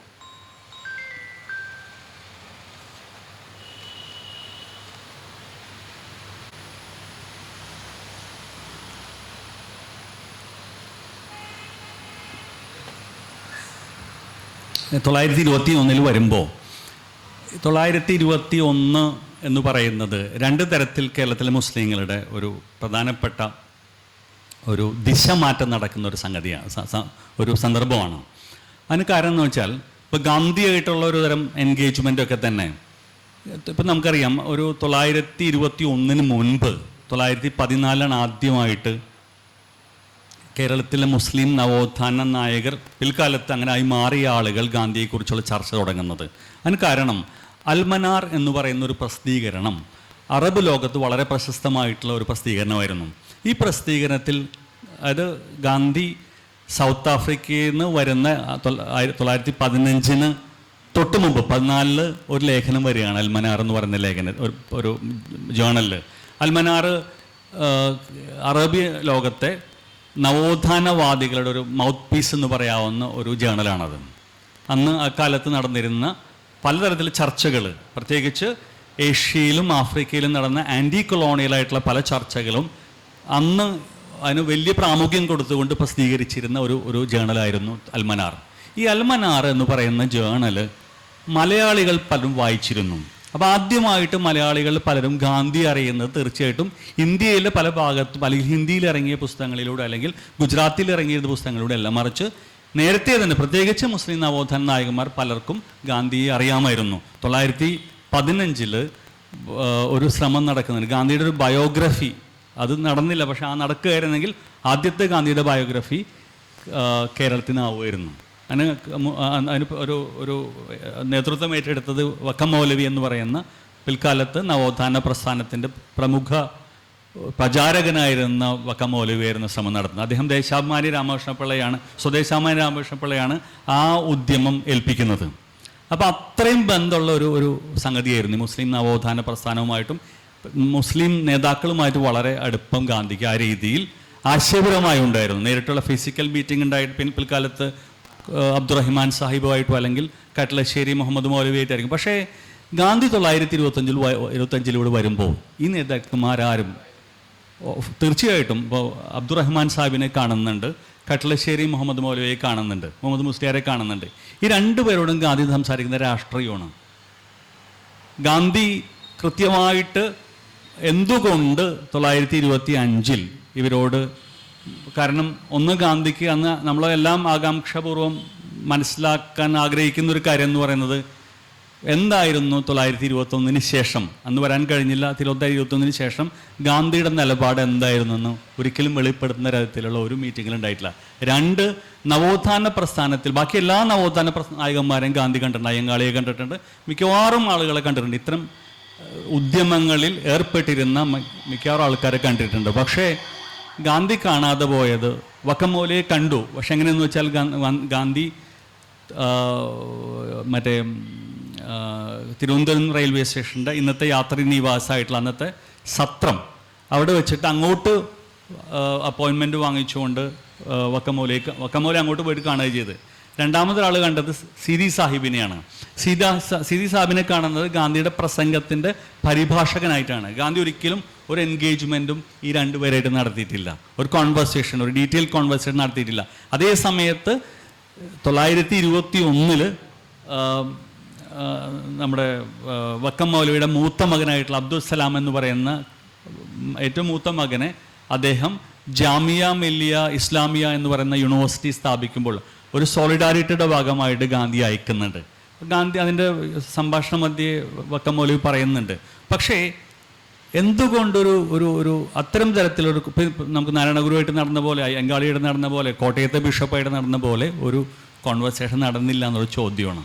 വരുമ്പോൾ 921 എന്ന് പറയുന്നത് രണ്ട് തരത്തിൽ കേരളത്തിലെ മുസ്ലിങ്ങളുടെ ഒരു പ്രധാനപ്പെട്ട ഒരു ദിശമാറ്റം നടക്കുന്ന ഒരു സംഗതിയാണ്, ഒരു സന്ദർഭമാണ്. അതിന് കാരണം എന്ന് വെച്ചാൽ, ഇപ്പോൾ ഗാന്ധിയായിട്ടുള്ള ഒരു തരം എൻഗേജ്മെൻറ്റൊക്കെ തന്നെ ഇപ്പം നമുക്കറിയാം. ഒരു 921 മുൻപ് 914 ആദ്യമായിട്ട് കേരളത്തിലെ മുസ്ലിം നവോത്ഥാന നായകർ, പിൽക്കാലത്ത് അങ്ങനെ ആയി മാറിയ ആളുകൾ ഗാന്ധിയെക്കുറിച്ചുള്ള ചർച്ച തുടങ്ങുന്നത്. അതിന് കാരണം അൽമനാർ എന്ന് പറയുന്ന ഒരു പ്രസിദ്ധീകരണം അറബ് ലോകത്ത് വളരെ പ്രശസ്തമായിട്ടുള്ള ഒരു പ്രസിദ്ധീകരണമായിരുന്നു. ഈ പ്രസിദ്ധീകരണത്തിൽ അത് ഗാന്ധി സൗത്ത് ആഫ്രിക്കയിൽ നിന്ന് വരുന്ന 915 തൊട്ട് മുമ്പ് 14 ഒരു ലേഖനം വരികയാണ്. അൽമനാർ എന്ന് പറയുന്ന ലേഖനം, ഒരു ജേണലിൽ. അൽമനാർ അറബി ലോകത്തെ നവോത്ഥാനവാദികളുടെ ഒരു മൗത്ത് പീസ് എന്ന് പറയാവുന്ന ഒരു ജേണലാണത്. അന്ന് അക്കാലത്ത് നടന്നിരുന്ന പലതരത്തിലുള്ള ചർച്ചകൾ, പ്രത്യേകിച്ച് ഏഷ്യയിലും ആഫ്രിക്കയിലും നടന്ന ആൻറ്റി കൊളോണിയലായിട്ടുള്ള പല ചർച്ചകളും അന്ന് അതിന് വലിയ പ്രാമുഖ്യം കൊടുത്തുകൊണ്ട് പ്രസിദ്ധീകരിച്ചിരുന്ന ഒരു ജേണലായിരുന്നു അൽമനാർ. ഈ അൽമനാർ എന്ന് പറയുന്ന ജേണൽ മലയാളികൾ പലരും വായിച്ചിരുന്നു. അപ്പോൾ ആദ്യമായിട്ട് മലയാളികൾ പലരും ഗാന്ധി അറിയുന്നത് തീർച്ചയായിട്ടും ഇന്ത്യയിലെ പല ഭാഗത്തും, അല്ലെങ്കിൽ ഹിന്ദിയിൽ ഇറങ്ങിയ പുസ്തകങ്ങളിലൂടെ, അല്ലെങ്കിൽ ഗുജറാത്തിൽ ഇറങ്ങിയ പുസ്തകങ്ങളിലൂടെ അല്ല, മറിച്ച് നേരത്തെ തന്നെ പ്രത്യേകിച്ച് മുസ്ലിം നവോത്ഥാന നായകന്മാർ പലർക്കും ഗാന്ധിയെ അറിയാമായിരുന്നു. 915 ഒരു ശ്രമം നടക്കുന്നുണ്ട്, ഗാന്ധിയുടെ ഒരു ബയോഗ്രഫി. അത് നടന്നില്ല, പക്ഷെ ആ നടക്കുകയായിരുന്നെങ്കിൽ ആദ്യത്തെ ഗാന്ധിയുടെ ബയോഗ്രഫി കേരളത്തിനാവുമായിരുന്നു. അതിന് ഒരു നേതൃത്വം ഏറ്റെടുത്തത് വക്കം മൗലവി എന്ന് പറയുന്ന പിൽക്കാലത്ത് നവോത്ഥാന പ്രസ്ഥാനത്തിൻ്റെ പ്രമുഖ പ്രചാരകനായിരുന്ന വക്കം മൗലവിയായിരുന്ന ശ്രമം നടത്തുന്നത്. അദ്ദേഹം ദേശാഭിമാനി രാമകൃഷ്ണപിള്ളയാണ്, സ്വദേശാഭിമാനി രാമകൃഷ്ണപിള്ളയാണ് ആ ഉദ്യമം ഏൽപ്പിക്കുന്നത്. അപ്പോൾ അത്രയും ബന്ധമുള്ള ഒരു സംഗതിയായിരുന്നു മുസ്ലിം നവോത്ഥാന പ്രസ്ഥാനവുമായിട്ടും മുസ്ലിം നേതാക്കളുമായിട്ട് വളരെ അടുപ്പം ഗാന്ധിക്ക് ആ രീതിയിൽ ആശയപരമായി ഉണ്ടായിരുന്നു. നേരിട്ടുള്ള ഫിസിക്കൽ മീറ്റിംഗ് ഉണ്ടായിട്ട് പിൽക്കാലത്ത് അബ്ദുറഹിമാൻ സാഹിബുമായിട്ടും അല്ലെങ്കിൽ കട്ലശ്ശേരി മുഹമ്മദ് മൗലവിയായിട്ടായിരിക്കും. പക്ഷേ ഗാന്ധി 925 വരുമ്പോൾ ഈ നേതാക്കന്മാരാരും തീർച്ചയായിട്ടും ഇപ്പോൾ അബ്ദുറഹ്മാൻ സാഹിബിനെ കാണുന്നുണ്ട്, കട്ലശ്ശേരി മുഹമ്മദ് മൗലവിയെ കാണുന്നുണ്ട്, മുഹമ്മദ് മുസ്ലിയാരെ കാണുന്നുണ്ട്. ഈ രണ്ടുപേരോടും ഗാന്ധി സംസാരിക്കുന്ന രാഷ്ട്രീയമാണ്. ഗാന്ധി കൃത്യമായിട്ട് എന്തുകൊണ്ട് 925 ഇവരോട്, കാരണം ഒന്ന് ഗാന്ധിക്ക് അന്ന് നമ്മളെല്ലാം ആകാംക്ഷാപൂർവ്വം മനസ്സിലാക്കാൻ ആഗ്രഹിക്കുന്ന ഒരു കാര്യം എന്ന് പറയുന്നത് എന്തായിരുന്നു 921 ശേഷം, അന്ന് വരാൻ കഴിഞ്ഞില്ല, 921 ശേഷം ഗാന്ധിയുടെ നിലപാട് എന്തായിരുന്നു എന്ന് ഒരിക്കലും വെളിപ്പെടുത്തുന്ന തരത്തിലുള്ള ഒരു മീറ്റിങ്ങിൽ ഉണ്ടായിട്ടില്ല. രണ്ട്, നവോത്ഥാന പ്രസ്ഥാനത്തിൽ ബാക്കി എല്ലാ നവോത്ഥാന നായകന്മാരെയും ഗാന്ധി കണ്ടിട്ടുണ്ട്, അയ്യങ്കാളിയെ കണ്ടിട്ടുണ്ട്, മിക്കവാറും ആളുകളെ കണ്ടിട്ടുണ്ട്, ഇത്തരം ഉദ്യമങ്ങളിൽ ഏർപ്പെട്ടിരുന്ന മിക്കവാറും ആൾക്കാരെ കണ്ടിട്ടുണ്ട്. പക്ഷേ ഗാന്ധി കാണാതെ പോയത്, വക്കം മൗലവിയെ കണ്ടു, പക്ഷെ എങ്ങനെയെന്ന് വെച്ചാൽ ഗാന്ധി മറ്റേ തിരുവനന്തപുരം റെയിൽവേ സ്റ്റേഷൻ്റെ ഇന്നത്തെ യാത്രി നിവാസമായിട്ടുള്ള അന്നത്തെ സത്രം അവിടെ വെച്ചിട്ട് അങ്ങോട്ട് അപ്പോയിൻമെൻറ്റ് വാങ്ങിച്ചുകൊണ്ട് വക്കം മൗലവി അങ്ങോട്ട് പോയിട്ട് കാണുകയും ചെയ്ത്. രണ്ടാമതൊരാൾ കണ്ടത് സിദി സാഹിബിനെയാണ്. സിദി സാഹിബിനെ കാണുന്നത് ഗാന്ധിയുടെ പ്രസംഗത്തിൻ്റെ പരിഭാഷകനായിട്ടാണ്. ഗാന്ധി ഒരിക്കലും ഒരു എൻഗേജ്മെൻറ്റും ഈ രണ്ടുപേരായിട്ട് നടത്തിയിട്ടില്ല, ഒരു കോൺവെർസേഷൻ, ഒരു ഡീറ്റെയിൽ കോൺവെർസേഷൻ നടത്തിയിട്ടില്ല. അതേ സമയത്ത് 921 നമ്മുടെ വക്കം മൗലവിയുടെ മൂത്ത മകനായിട്ടുള്ള അബ്ദുൽ സലാം എന്ന് പറയുന്ന ഏറ്റവും മൂത്ത മകനെ അദ്ദേഹം ജാമിയ മില്ലിയ ഇസ്ലാമിയ എന്ന് പറയുന്ന യൂണിവേഴ്സിറ്റി സ്ഥാപിക്കുമ്പോൾ ഒരു സോളിഡാരിറ്റിയുടെ ഭാഗമായിട്ട് ഗാന്ധി അയക്കുന്നുണ്ട്. ഗാന്ധി അതിൻ്റെ സംഭാഷണ മധ്യേ വക്കം മൗലവി പറയുന്നുണ്ട്. പക്ഷേ എന്തുകൊണ്ടൊരു ഒരു ഒരു അത്തരം തരത്തിലൊരു നമുക്ക് നാരായണഗുരുവായിട്ട് നടന്ന പോലെ, അയ്യങ്കാളിയുടെ നടന്ന പോലെ, കോട്ടയത്തെ ബിഷപ്പായിട്ട് നടന്ന പോലെ ഒരു കോൺവെർസേഷൻ നടന്നില്ല എന്നൊരു ചോദ്യമാണ്.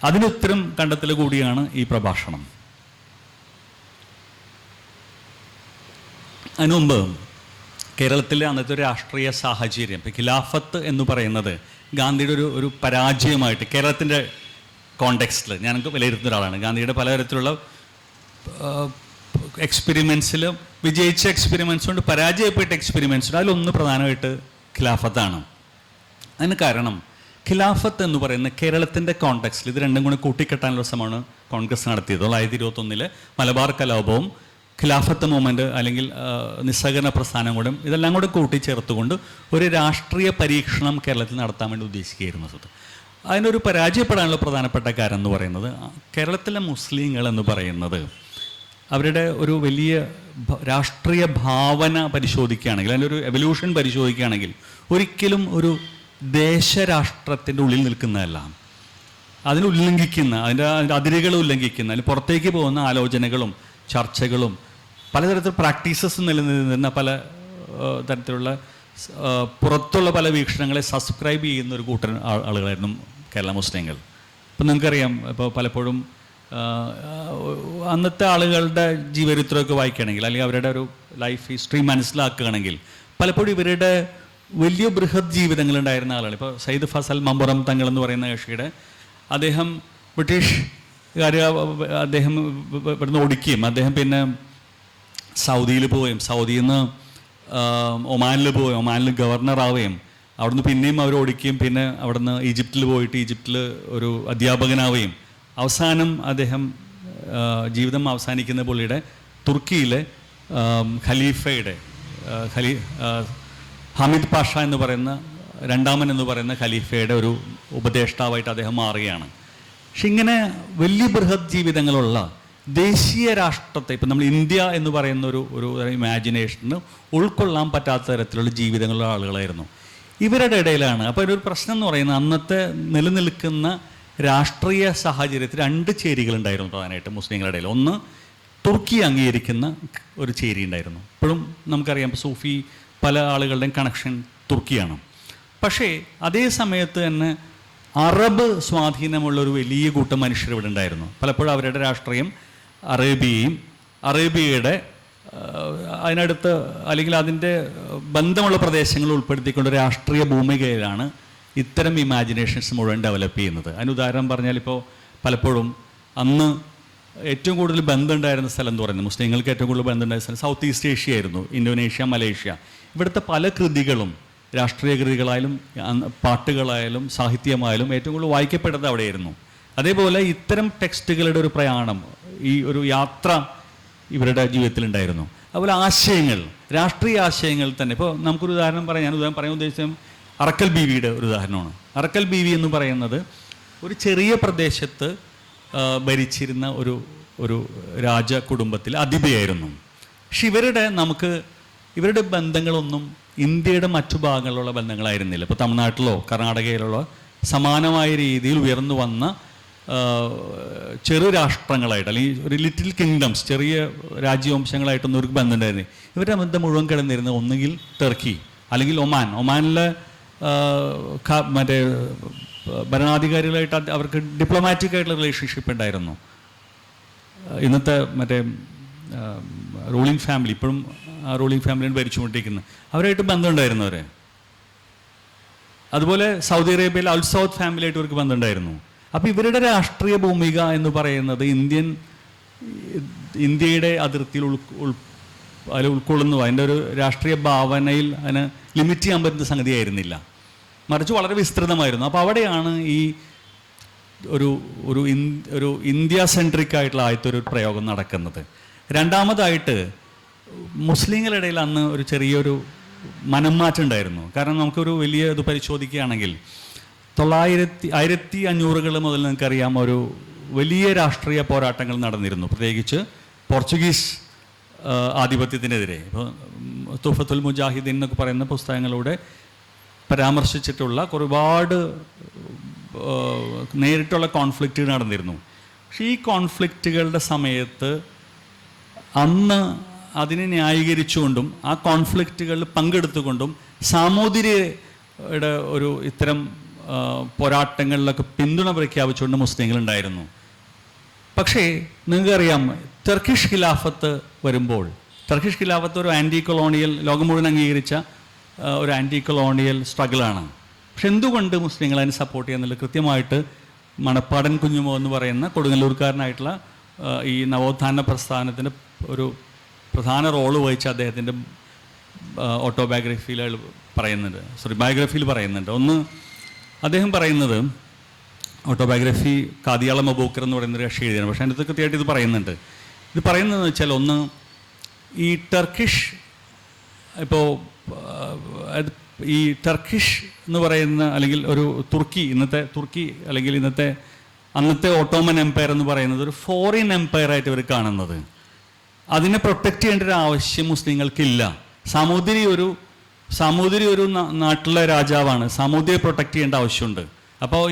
അതിനുത്തരം കണ്ടെത്തൽ കൂടിയാണ് ഈ പ്രഭാഷണം. അതിനുമുമ്പ് കേരളത്തിലെ അന്നത്തെ ഒരു രാഷ്ട്രീയ സാഹചര്യം, ഇപ്പോൾ ഖിലാഫത്ത് എന്ന് പറയുന്നത് ഗാന്ധിയുടെ ഒരു പരാജയമായിട്ട് കേരളത്തിൻ്റെ കോണ്ടെക്സ്റ്റിൽ ഞാൻ വിലയിരുത്തുന്ന ഒരാളാണ്. ഗാന്ധിയുടെ പലതരത്തിലുള്ള എക്സ്പെരിമെൻറ്റ്സിലും വിജയിച്ച എക്സ്പെരിമെൻറ്റ്സുണ്ട്, പരാജയപ്പെട്ട എക്സ്പെരിമെൻറ്റ്സുണ്ട്. അതിലൊന്ന് പ്രധാനമായിട്ട് ഖിലാഫത്താണ്. അതിന് കാരണം ഖിലാഫത്ത് എന്ന് പറയുന്ന കേരളത്തിൻ്റെ കോണ്ടെക്സ്റ്റിൽ ഇത് രണ്ടും കൂടി കൂട്ടിക്കെട്ടാനുള്ള ശ്രമമാണ് കോൺഗ്രസ് നടത്തിയത്. 1921 മലബാർ കലാപവും ഖിലാഫത്ത് മൂവ്മെൻറ്റ് അല്ലെങ്കിൽ നിസ്സഹകരണ പ്രസ്ഥാനം കൂടെ ഇതെല്ലാം കൂടെ കൂട്ടിച്ചേർത്തുകൊണ്ട് ഒരു രാഷ്ട്രീയ പരീക്ഷണം കേരളത്തിൽ നടത്താൻ വേണ്ടി ഉദ്ദേശിക്കുകയായിരുന്നു. അതിനൊരു പരാജയപ്പെടാനുള്ള പ്രധാനപ്പെട്ട കാര്യം എന്ന് പറയുന്നത് കേരളത്തിലെ മുസ്ലിങ്ങൾ എന്ന് പറയുന്നത് അവരുടെ ഒരു വലിയ രാഷ്ട്രീയ ഭാവന പരിശോധിക്കുകയാണെങ്കിൽ, അതിൻ്റെ ഒരു എവല്യൂഷൻ പരിശോധിക്കുകയാണെങ്കിൽ ഒരിക്കലും ഒരു ദേശരാഷ്ട്രത്തിൻ്റെ ഉള്ളിൽ നിൽക്കുന്നതല്ല, അതിൻ്റെ അതിരുകൾ ഉല്ലംഘിക്കുന്ന, അതിന് പുറത്തേക്ക് പോകുന്ന ആലോചനകളും ചർച്ചകളും പലതരത്തിൽ പ്രാക്ടീസസ് നിലനിന്നിരുന്ന പല തരത്തിലുള്ള പുറത്തുള്ള പല വീക്ഷണങ്ങളെ സബ്സ്ക്രൈബ് ചെയ്യുന്ന ഒരു കൂട്ടം ആളുകളായിരുന്നു കേരള മുസ്ലിങ്ങൾ. ഇപ്പം നിങ്ങൾക്കറിയാം, ഇപ്പോൾ പലപ്പോഴും അന്നത്തെ ആളുകളുടെ ജീവചരിത്രമൊക്കെ വായിക്കുകയാണെങ്കിൽ അല്ലെങ്കിൽ അവരുടെ ഒരു ലൈഫ് ഹിസ്റ്ററി മനസ്സിലാക്കുകയാണെങ്കിൽ പലപ്പോഴും ഇവരുടെ വലിയ ബൃഹത് ജീവിതങ്ങളുണ്ടായിരുന്ന ആളുകൾ. ഇപ്പോൾ സയ്യിദ് ഫസൽ മമ്പുറം തങ്ങൾ എന്ന് പറയുന്ന കക്ഷിയുടെ അദ്ദേഹം ബ്രിട്ടീഷുകാർ അദ്ദേഹം ഇവിടുന്ന് ഓടിക്കുകയും അദ്ദേഹം പിന്നെ സൗദിയിൽ പോവുകയും സൗദിയിൽ നിന്ന് ഒമാനിൽ പോവുകയും ഒമാനിൽ ഗവർണറാവുകയും അവിടുന്ന് പിന്നെയും അവർ ഓടിക്കുകയും പിന്നെ അവിടുന്ന് ഈജിപ്തിൽ പോയിട്ട് ഈജിപ്തിൽ ഒരു അധ്യാപകനാവുകയും അവസാനം അദ്ദേഹം ജീവിതം അവസാനിക്കുന്ന പുള്ളിയുടെ തുർക്കിയിലെ ഖലീഫയുടെ ഹമീദ് പാഷ എന്ന് പറയുന്ന രണ്ടാമൻ എന്ന് പറയുന്ന ഖലീഫയുടെ ഒരു ഉപദേഷ്ടാവായിട്ട് അദ്ദേഹം മാറുകയാണ്. പക്ഷെ ഇങ്ങനെ വലിയ ബൃഹത് ജീവിതങ്ങളുള്ള ദേശീയ രാഷ്ട്രത്തെ ഇപ്പം നമ്മൾ ഇന്ത്യ എന്ന് പറയുന്ന ഒരു ഇമാജിനേഷന് ഉൾക്കൊള്ളാൻ പറ്റാത്ത തരത്തിലുള്ള ജീവിതങ്ങളുള്ള ആളുകളായിരുന്നു ഇവരുടെ ഇടയിലാണ്. അപ്പോൾ ഒരു പ്രശ്നം എന്ന് പറയുന്നത് അന്നത്തെ നിലനിൽക്കുന്ന രാഷ്ട്രീയ സാഹചര്യത്തിൽ രണ്ട് ചേരികളുണ്ടായിരുന്നു പ്രധാനമായിട്ട് മുസ്ലിങ്ങളുടെ ഇടയിൽ. ഒന്ന് തുർക്കി അംഗീകരിക്കുന്ന ഒരു ചേരി ഉണ്ടായിരുന്നു. ഇപ്പോഴും നമുക്കറിയാം സൂഫി പല ആളുകളുടെയും കണക്ഷൻ തുർക്കിയാണ്. പക്ഷേ അതേ സമയത്ത് തന്നെ അറബ് സ്വാധീനമുള്ള ഒരു വലിയ കൂട്ടം മനുഷ്യർ ഇവിടെ ഉണ്ടായിരുന്നു. പലപ്പോഴും അവരുടെ രാഷ്ട്രീയം അറേബ്യയുടെ അതിനടുത്ത് അല്ലെങ്കിൽ അതിൻ്റെ ബന്ധമുള്ള പ്രദേശങ്ങൾ ഉൾപ്പെടുത്തിക്കൊണ്ട് രാഷ്ട്രീയ ഭൂമികയിലാണ് ഇത്തരം ഇമാജിനേഷൻസ് മുഴുവൻ ഡെവലപ്പ് ചെയ്യുന്നത്. അതിന് ഉദാഹരണം പറഞ്ഞാൽ ഇപ്പോൾ പലപ്പോഴും അന്ന് ഏറ്റവും കൂടുതൽ ബന്ധമുണ്ടായിരുന്ന സ്ഥലം എന്ന് പറയുന്നത് മുസ്ലിങ്ങൾക്ക് ഏറ്റവും കൂടുതൽ ബന്ധമുണ്ടായിരുന്ന സ്ഥലം സൗത്ത് ഈസ്റ്റ് ഏഷ്യ ആയിരുന്നു. Indonesia, Malaysia. ഇവിടുത്തെ പല കൃതികളും രാഷ്ട്രീയ കൃതികളായാലും പാട്ടുകളായാലും സാഹിത്യമായാലും ഏറ്റവും കൂടുതൽ വായിക്കപ്പെട്ടത് അവിടെയായിരുന്നു. അതേപോലെ ഇത്തരം ടെക്സ്റ്റുകളുടെ ഒരു പ്രയാണം, ഈ ഒരു യാത്ര ഇവരുടെ ജീവിതത്തിലുണ്ടായിരുന്നു. അതുപോലെ ആശയങ്ങൾ, രാഷ്ട്രീയ ആശയങ്ങൾ തന്നെ. ഇപ്പോൾ നമുക്കൊരു ഉദാഹരണം പറയാം, ഞാൻ ഉദാഹരണം പറയാൻ ഉദ്ദേശിച്ചത് അറക്കൽ ബീവിയുടെ ഒരു ഉദാഹരണമാണ്. അറക്കൽ ബീവി എന്ന് പറയുന്നത് ഒരു ചെറിയ പ്രദേശത്ത് ഭരിച്ചിരുന്ന ഒരു രാജ കുടുംബത്തിൽ അതിഥിയായിരുന്നു. പക്ഷെ ഇവരുടെ ബന്ധങ്ങളൊന്നും ഇന്ത്യയുടെ മറ്റു ഭാഗങ്ങളിലുള്ള ബന്ധങ്ങളായിരുന്നില്ല. ഇപ്പോൾ തമിഴ്നാട്ടിലോ കർണാടകയിലുള്ള സമാനമായ രീതിയിൽ ഉയർന്നു വന്ന ചെറു രാഷ്ട്രങ്ങളായിട്ട് അല്ലെങ്കിൽ ഒരു ലിറ്റിൽ കിങ്ഡംസ്, ചെറിയ രാജ്യവംശങ്ങളായിട്ടൊന്നും ഇവർക്ക് ബന്ധമുണ്ടായിരുന്നു. ഇവരുടെ ബന്ധം മുഴുവൻ കിടന്നിരുന്നത് ഒന്നുകിൽ ടർക്കി അല്ലെങ്കിൽ ഒമാനിലെ മറ്റേ ഭരണാധികാരികളായിട്ട് അവർക്ക് ഡിപ്ലോമാറ്റിക് ആയിട്ടുള്ള റിലേഷൻഷിപ്പ് ഉണ്ടായിരുന്നു. ഇന്നത്തെ മറ്റേ റൂളിംഗ് ഫാമിലി, ഇപ്പോഴും ആ റൂളിംഗ് ഫാമിലിയാണ് ഭരിച്ചുകൊണ്ടിരിക്കുന്നത്, അവരായിട്ട് ബന്ധമുണ്ടായിരുന്നവരെ. അതുപോലെ സൗദി അറേബ്യയിൽ അൽ സൗദ് ഫാമിലിയായിട്ട് ഇവർക്ക് ബന്ധമുണ്ടായിരുന്നു. അപ്പോൾ ഇവരുടെ രാഷ്ട്രീയ ഭൂമിക എന്ന് പറയുന്നത് ഇന്ത്യയുടെ അതിർത്തിയിൽ അതിൽ ഉൾക്കൊള്ളുന്നു. അതിൻ്റെ ഒരു രാഷ്ട്രീയ ഭാവനയിൽ അതിന് ലിമിറ്റ് ചെയ്യാൻ പറ്റുന്ന സംഗതിയായിരുന്നില്ല, മറിച്ച് വളരെ വിസ്തൃതമായിരുന്നു. അപ്പോൾ അവിടെയാണ് ഈ ഒരു ഇന്ത്യ സെൻട്രിക് ആയിട്ടുള്ള ആദ്യത്തെ ഒരു പ്രയോഗം നടക്കുന്നത്. രണ്ടാമതായിട്ട് മുസ്ലിങ്ങളുടെ ഇടയിൽ അന്ന് ചെറിയൊരു മനംമാറ്റം ഉണ്ടായിരുന്നു. കാരണം നമുക്കൊരു വലിയ ഇത് പരിശോധിക്കുകയാണെങ്കിൽ 1500 മുതൽ നിങ്ങൾക്കറിയാം ഒരു വലിയ രാഷ്ട്രീയ പോരാട്ടങ്ങൾ നടന്നിരുന്നു, പ്രത്യേകിച്ച് പോർച്ചുഗീസ് ആധിപത്യത്തിനെതിരെ. ഇപ്പോൾ തുഫത്തുൽ മുജാഹിദീൻ എന്നൊക്കെ പറയുന്ന പുസ്തകങ്ങളിലൂടെ പരാമർശിച്ചിട്ടുള്ള ഒരുപാട് നേരിട്ടുള്ള കോൺഫ്ലിക്റ്റ് നടന്നിരുന്നു. പക്ഷേ ഈ കോൺഫ്ലിക്റ്റുകളുടെ സമയത്ത് അന്ന് അതിനെ ന്യായീകരിച്ചുകൊണ്ടും ആ കോൺഫ്ലിക്റ്റുകളിൽ പങ്കെടുത്തുകൊണ്ടും സാമൂതിരിയുടെ ഒരു ഇത്തരം പോരാട്ടങ്ങളിലൊക്കെ പിന്തുണ പ്രഖ്യാപിച്ചുകൊണ്ട് മുസ്ലിങ്ങളുണ്ടായിരുന്നു. പക്ഷേ നിങ്ങൾക്കറിയാം, ടർക്കിഷ് ഖിലാഫത്ത് വരുമ്പോൾ, ടർക്കിഷ് ഖിലാഫത്ത് ഒരു ആൻറ്റി കൊളോണിയൽ, ലോകം മുഴുവൻ അംഗീകരിച്ച ഒരു ആൻറ്റി കൊളോണിയൽ സ്ട്രഗിളാണ്. പക്ഷെ എന്തുകൊണ്ട് മുസ്ലിങ്ങൾ അതിനെ സപ്പോർട്ട് ചെയ്യുന്നില്ല? കൃത്യമായിട്ട് മണപ്പാടൻ കുഞ്ഞുമോ എന്ന് പറയുന്ന കൊടുങ്ങല്ലൂർക്കാരനായിട്ടുള്ള ഈ നവോത്ഥാന പ്രസ്ഥാനത്തിൻ്റെ ഒരു പ്രധാന റോള് വഹിച്ച അദ്ദേഹത്തിൻ്റെ ഓട്ടോബയോഗ്രഫിയിൽ ബയോഗ്രഫിയിൽ പറയുന്നുണ്ട്. ഒന്ന്, അദ്ദേഹം പറയുന്നത്, ഓട്ടോബയോഗ്രഫി കാദിയാള മബൂക്കർ എന്ന് പറയുന്നൊരു കക്ഷി എഴുതിയാണ്, പക്ഷേ അതിനകത്ത് കൃത്യമായിട്ട് ഇത് പറയുന്നുണ്ട്. ഇത് പറയുന്നതെന്ന് വെച്ചാൽ, ഒന്ന്, ഈ ടർക്കിഷ്, ഇപ്പോൾ ഈ ടർക്കിഷ് എന്ന് പറയുന്ന, അല്ലെങ്കിൽ ഒരു തുർക്കി, ഇന്നത്തെ തുർക്കി അല്ലെങ്കിൽ അന്നത്തെ ഓട്ടോമൻ എംപയർ എന്ന് പറയുന്നത് ഒരു ഫോറിൻ എംപയർ ആയിട്ട് ഇവർ കാണുന്നത്. അതിനെ പ്രൊട്ടക്റ്റ് ചെയ്യേണ്ട ഒരു ആവശ്യം മുസ്ലിങ്ങൾക്കില്ല. സാമൂതിരി ഒരു നാട്ടിലെ രാജാവാണ്, സാമൂതിരിയെ പ്രൊട്ടക്റ്റ് ചെയ്യേണ്ട ആവശ്യമുണ്ട്. അപ്പോൾ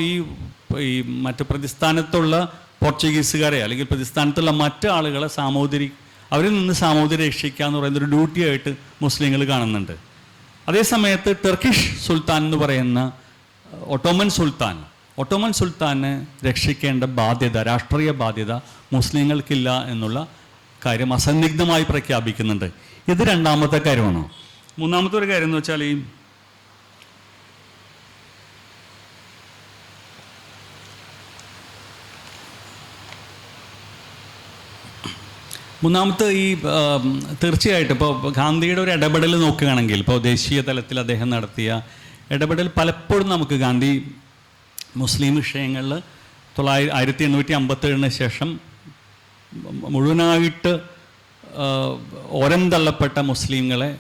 ഈ മറ്റ് പ്രതിസ്ഥാനത്തുള്ള പോർച്ചുഗീസുകാരെ അല്ലെങ്കിൽ പ്രതിസ്ഥാനത്തുള്ള മറ്റ് ആളുകളെ അവരിൽ നിന്ന് സാമൂതിരി രക്ഷിക്കുക എന്ന് പറയുന്ന ഒരു ഡ്യൂട്ടി ആയിട്ട് മുസ്ലിങ്ങൾ കാണുന്നുണ്ട്. അതേസമയത്ത് ടർക്കിഷ് സുൽത്താൻ എന്ന് പറയുന്ന ഒട്ടോമൻ സുൽത്താനെ രക്ഷിക്കേണ്ട ബാധ്യത, രാഷ്ട്രീയ ബാധ്യത മുസ്ലിങ്ങൾക്കില്ല എന്നുള്ള കാര്യം അസന്നിഗ്ധമായി പ്രഖ്യാപിക്കുന്നുണ്ട്. ഇത് രണ്ടാമത്തെ കാര്യമാണ്. മൂന്നാമത്തെ ഒരു കാര്യം എന്ന് വെച്ചാൽ, തീർച്ചയായിട്ടും ഇപ്പോൾ ഗാന്ധിയുടെ ഒരു ഇടപെടൽ നോക്കുകയാണെങ്കിൽ, ഇപ്പോൾ ദേശീയ തലത്തിൽ അദ്ദേഹം നടത്തിയ ഇടപെടൽ പലപ്പോഴും നമുക്ക് ഗാന്ധി മുസ്ലിം വിഷയങ്ങളിൽ 1857 ശേഷം മുഴുവനായിട്ട് ഓരം തള്ളപ്പെട്ട മുസ്ലിങ്ങളെ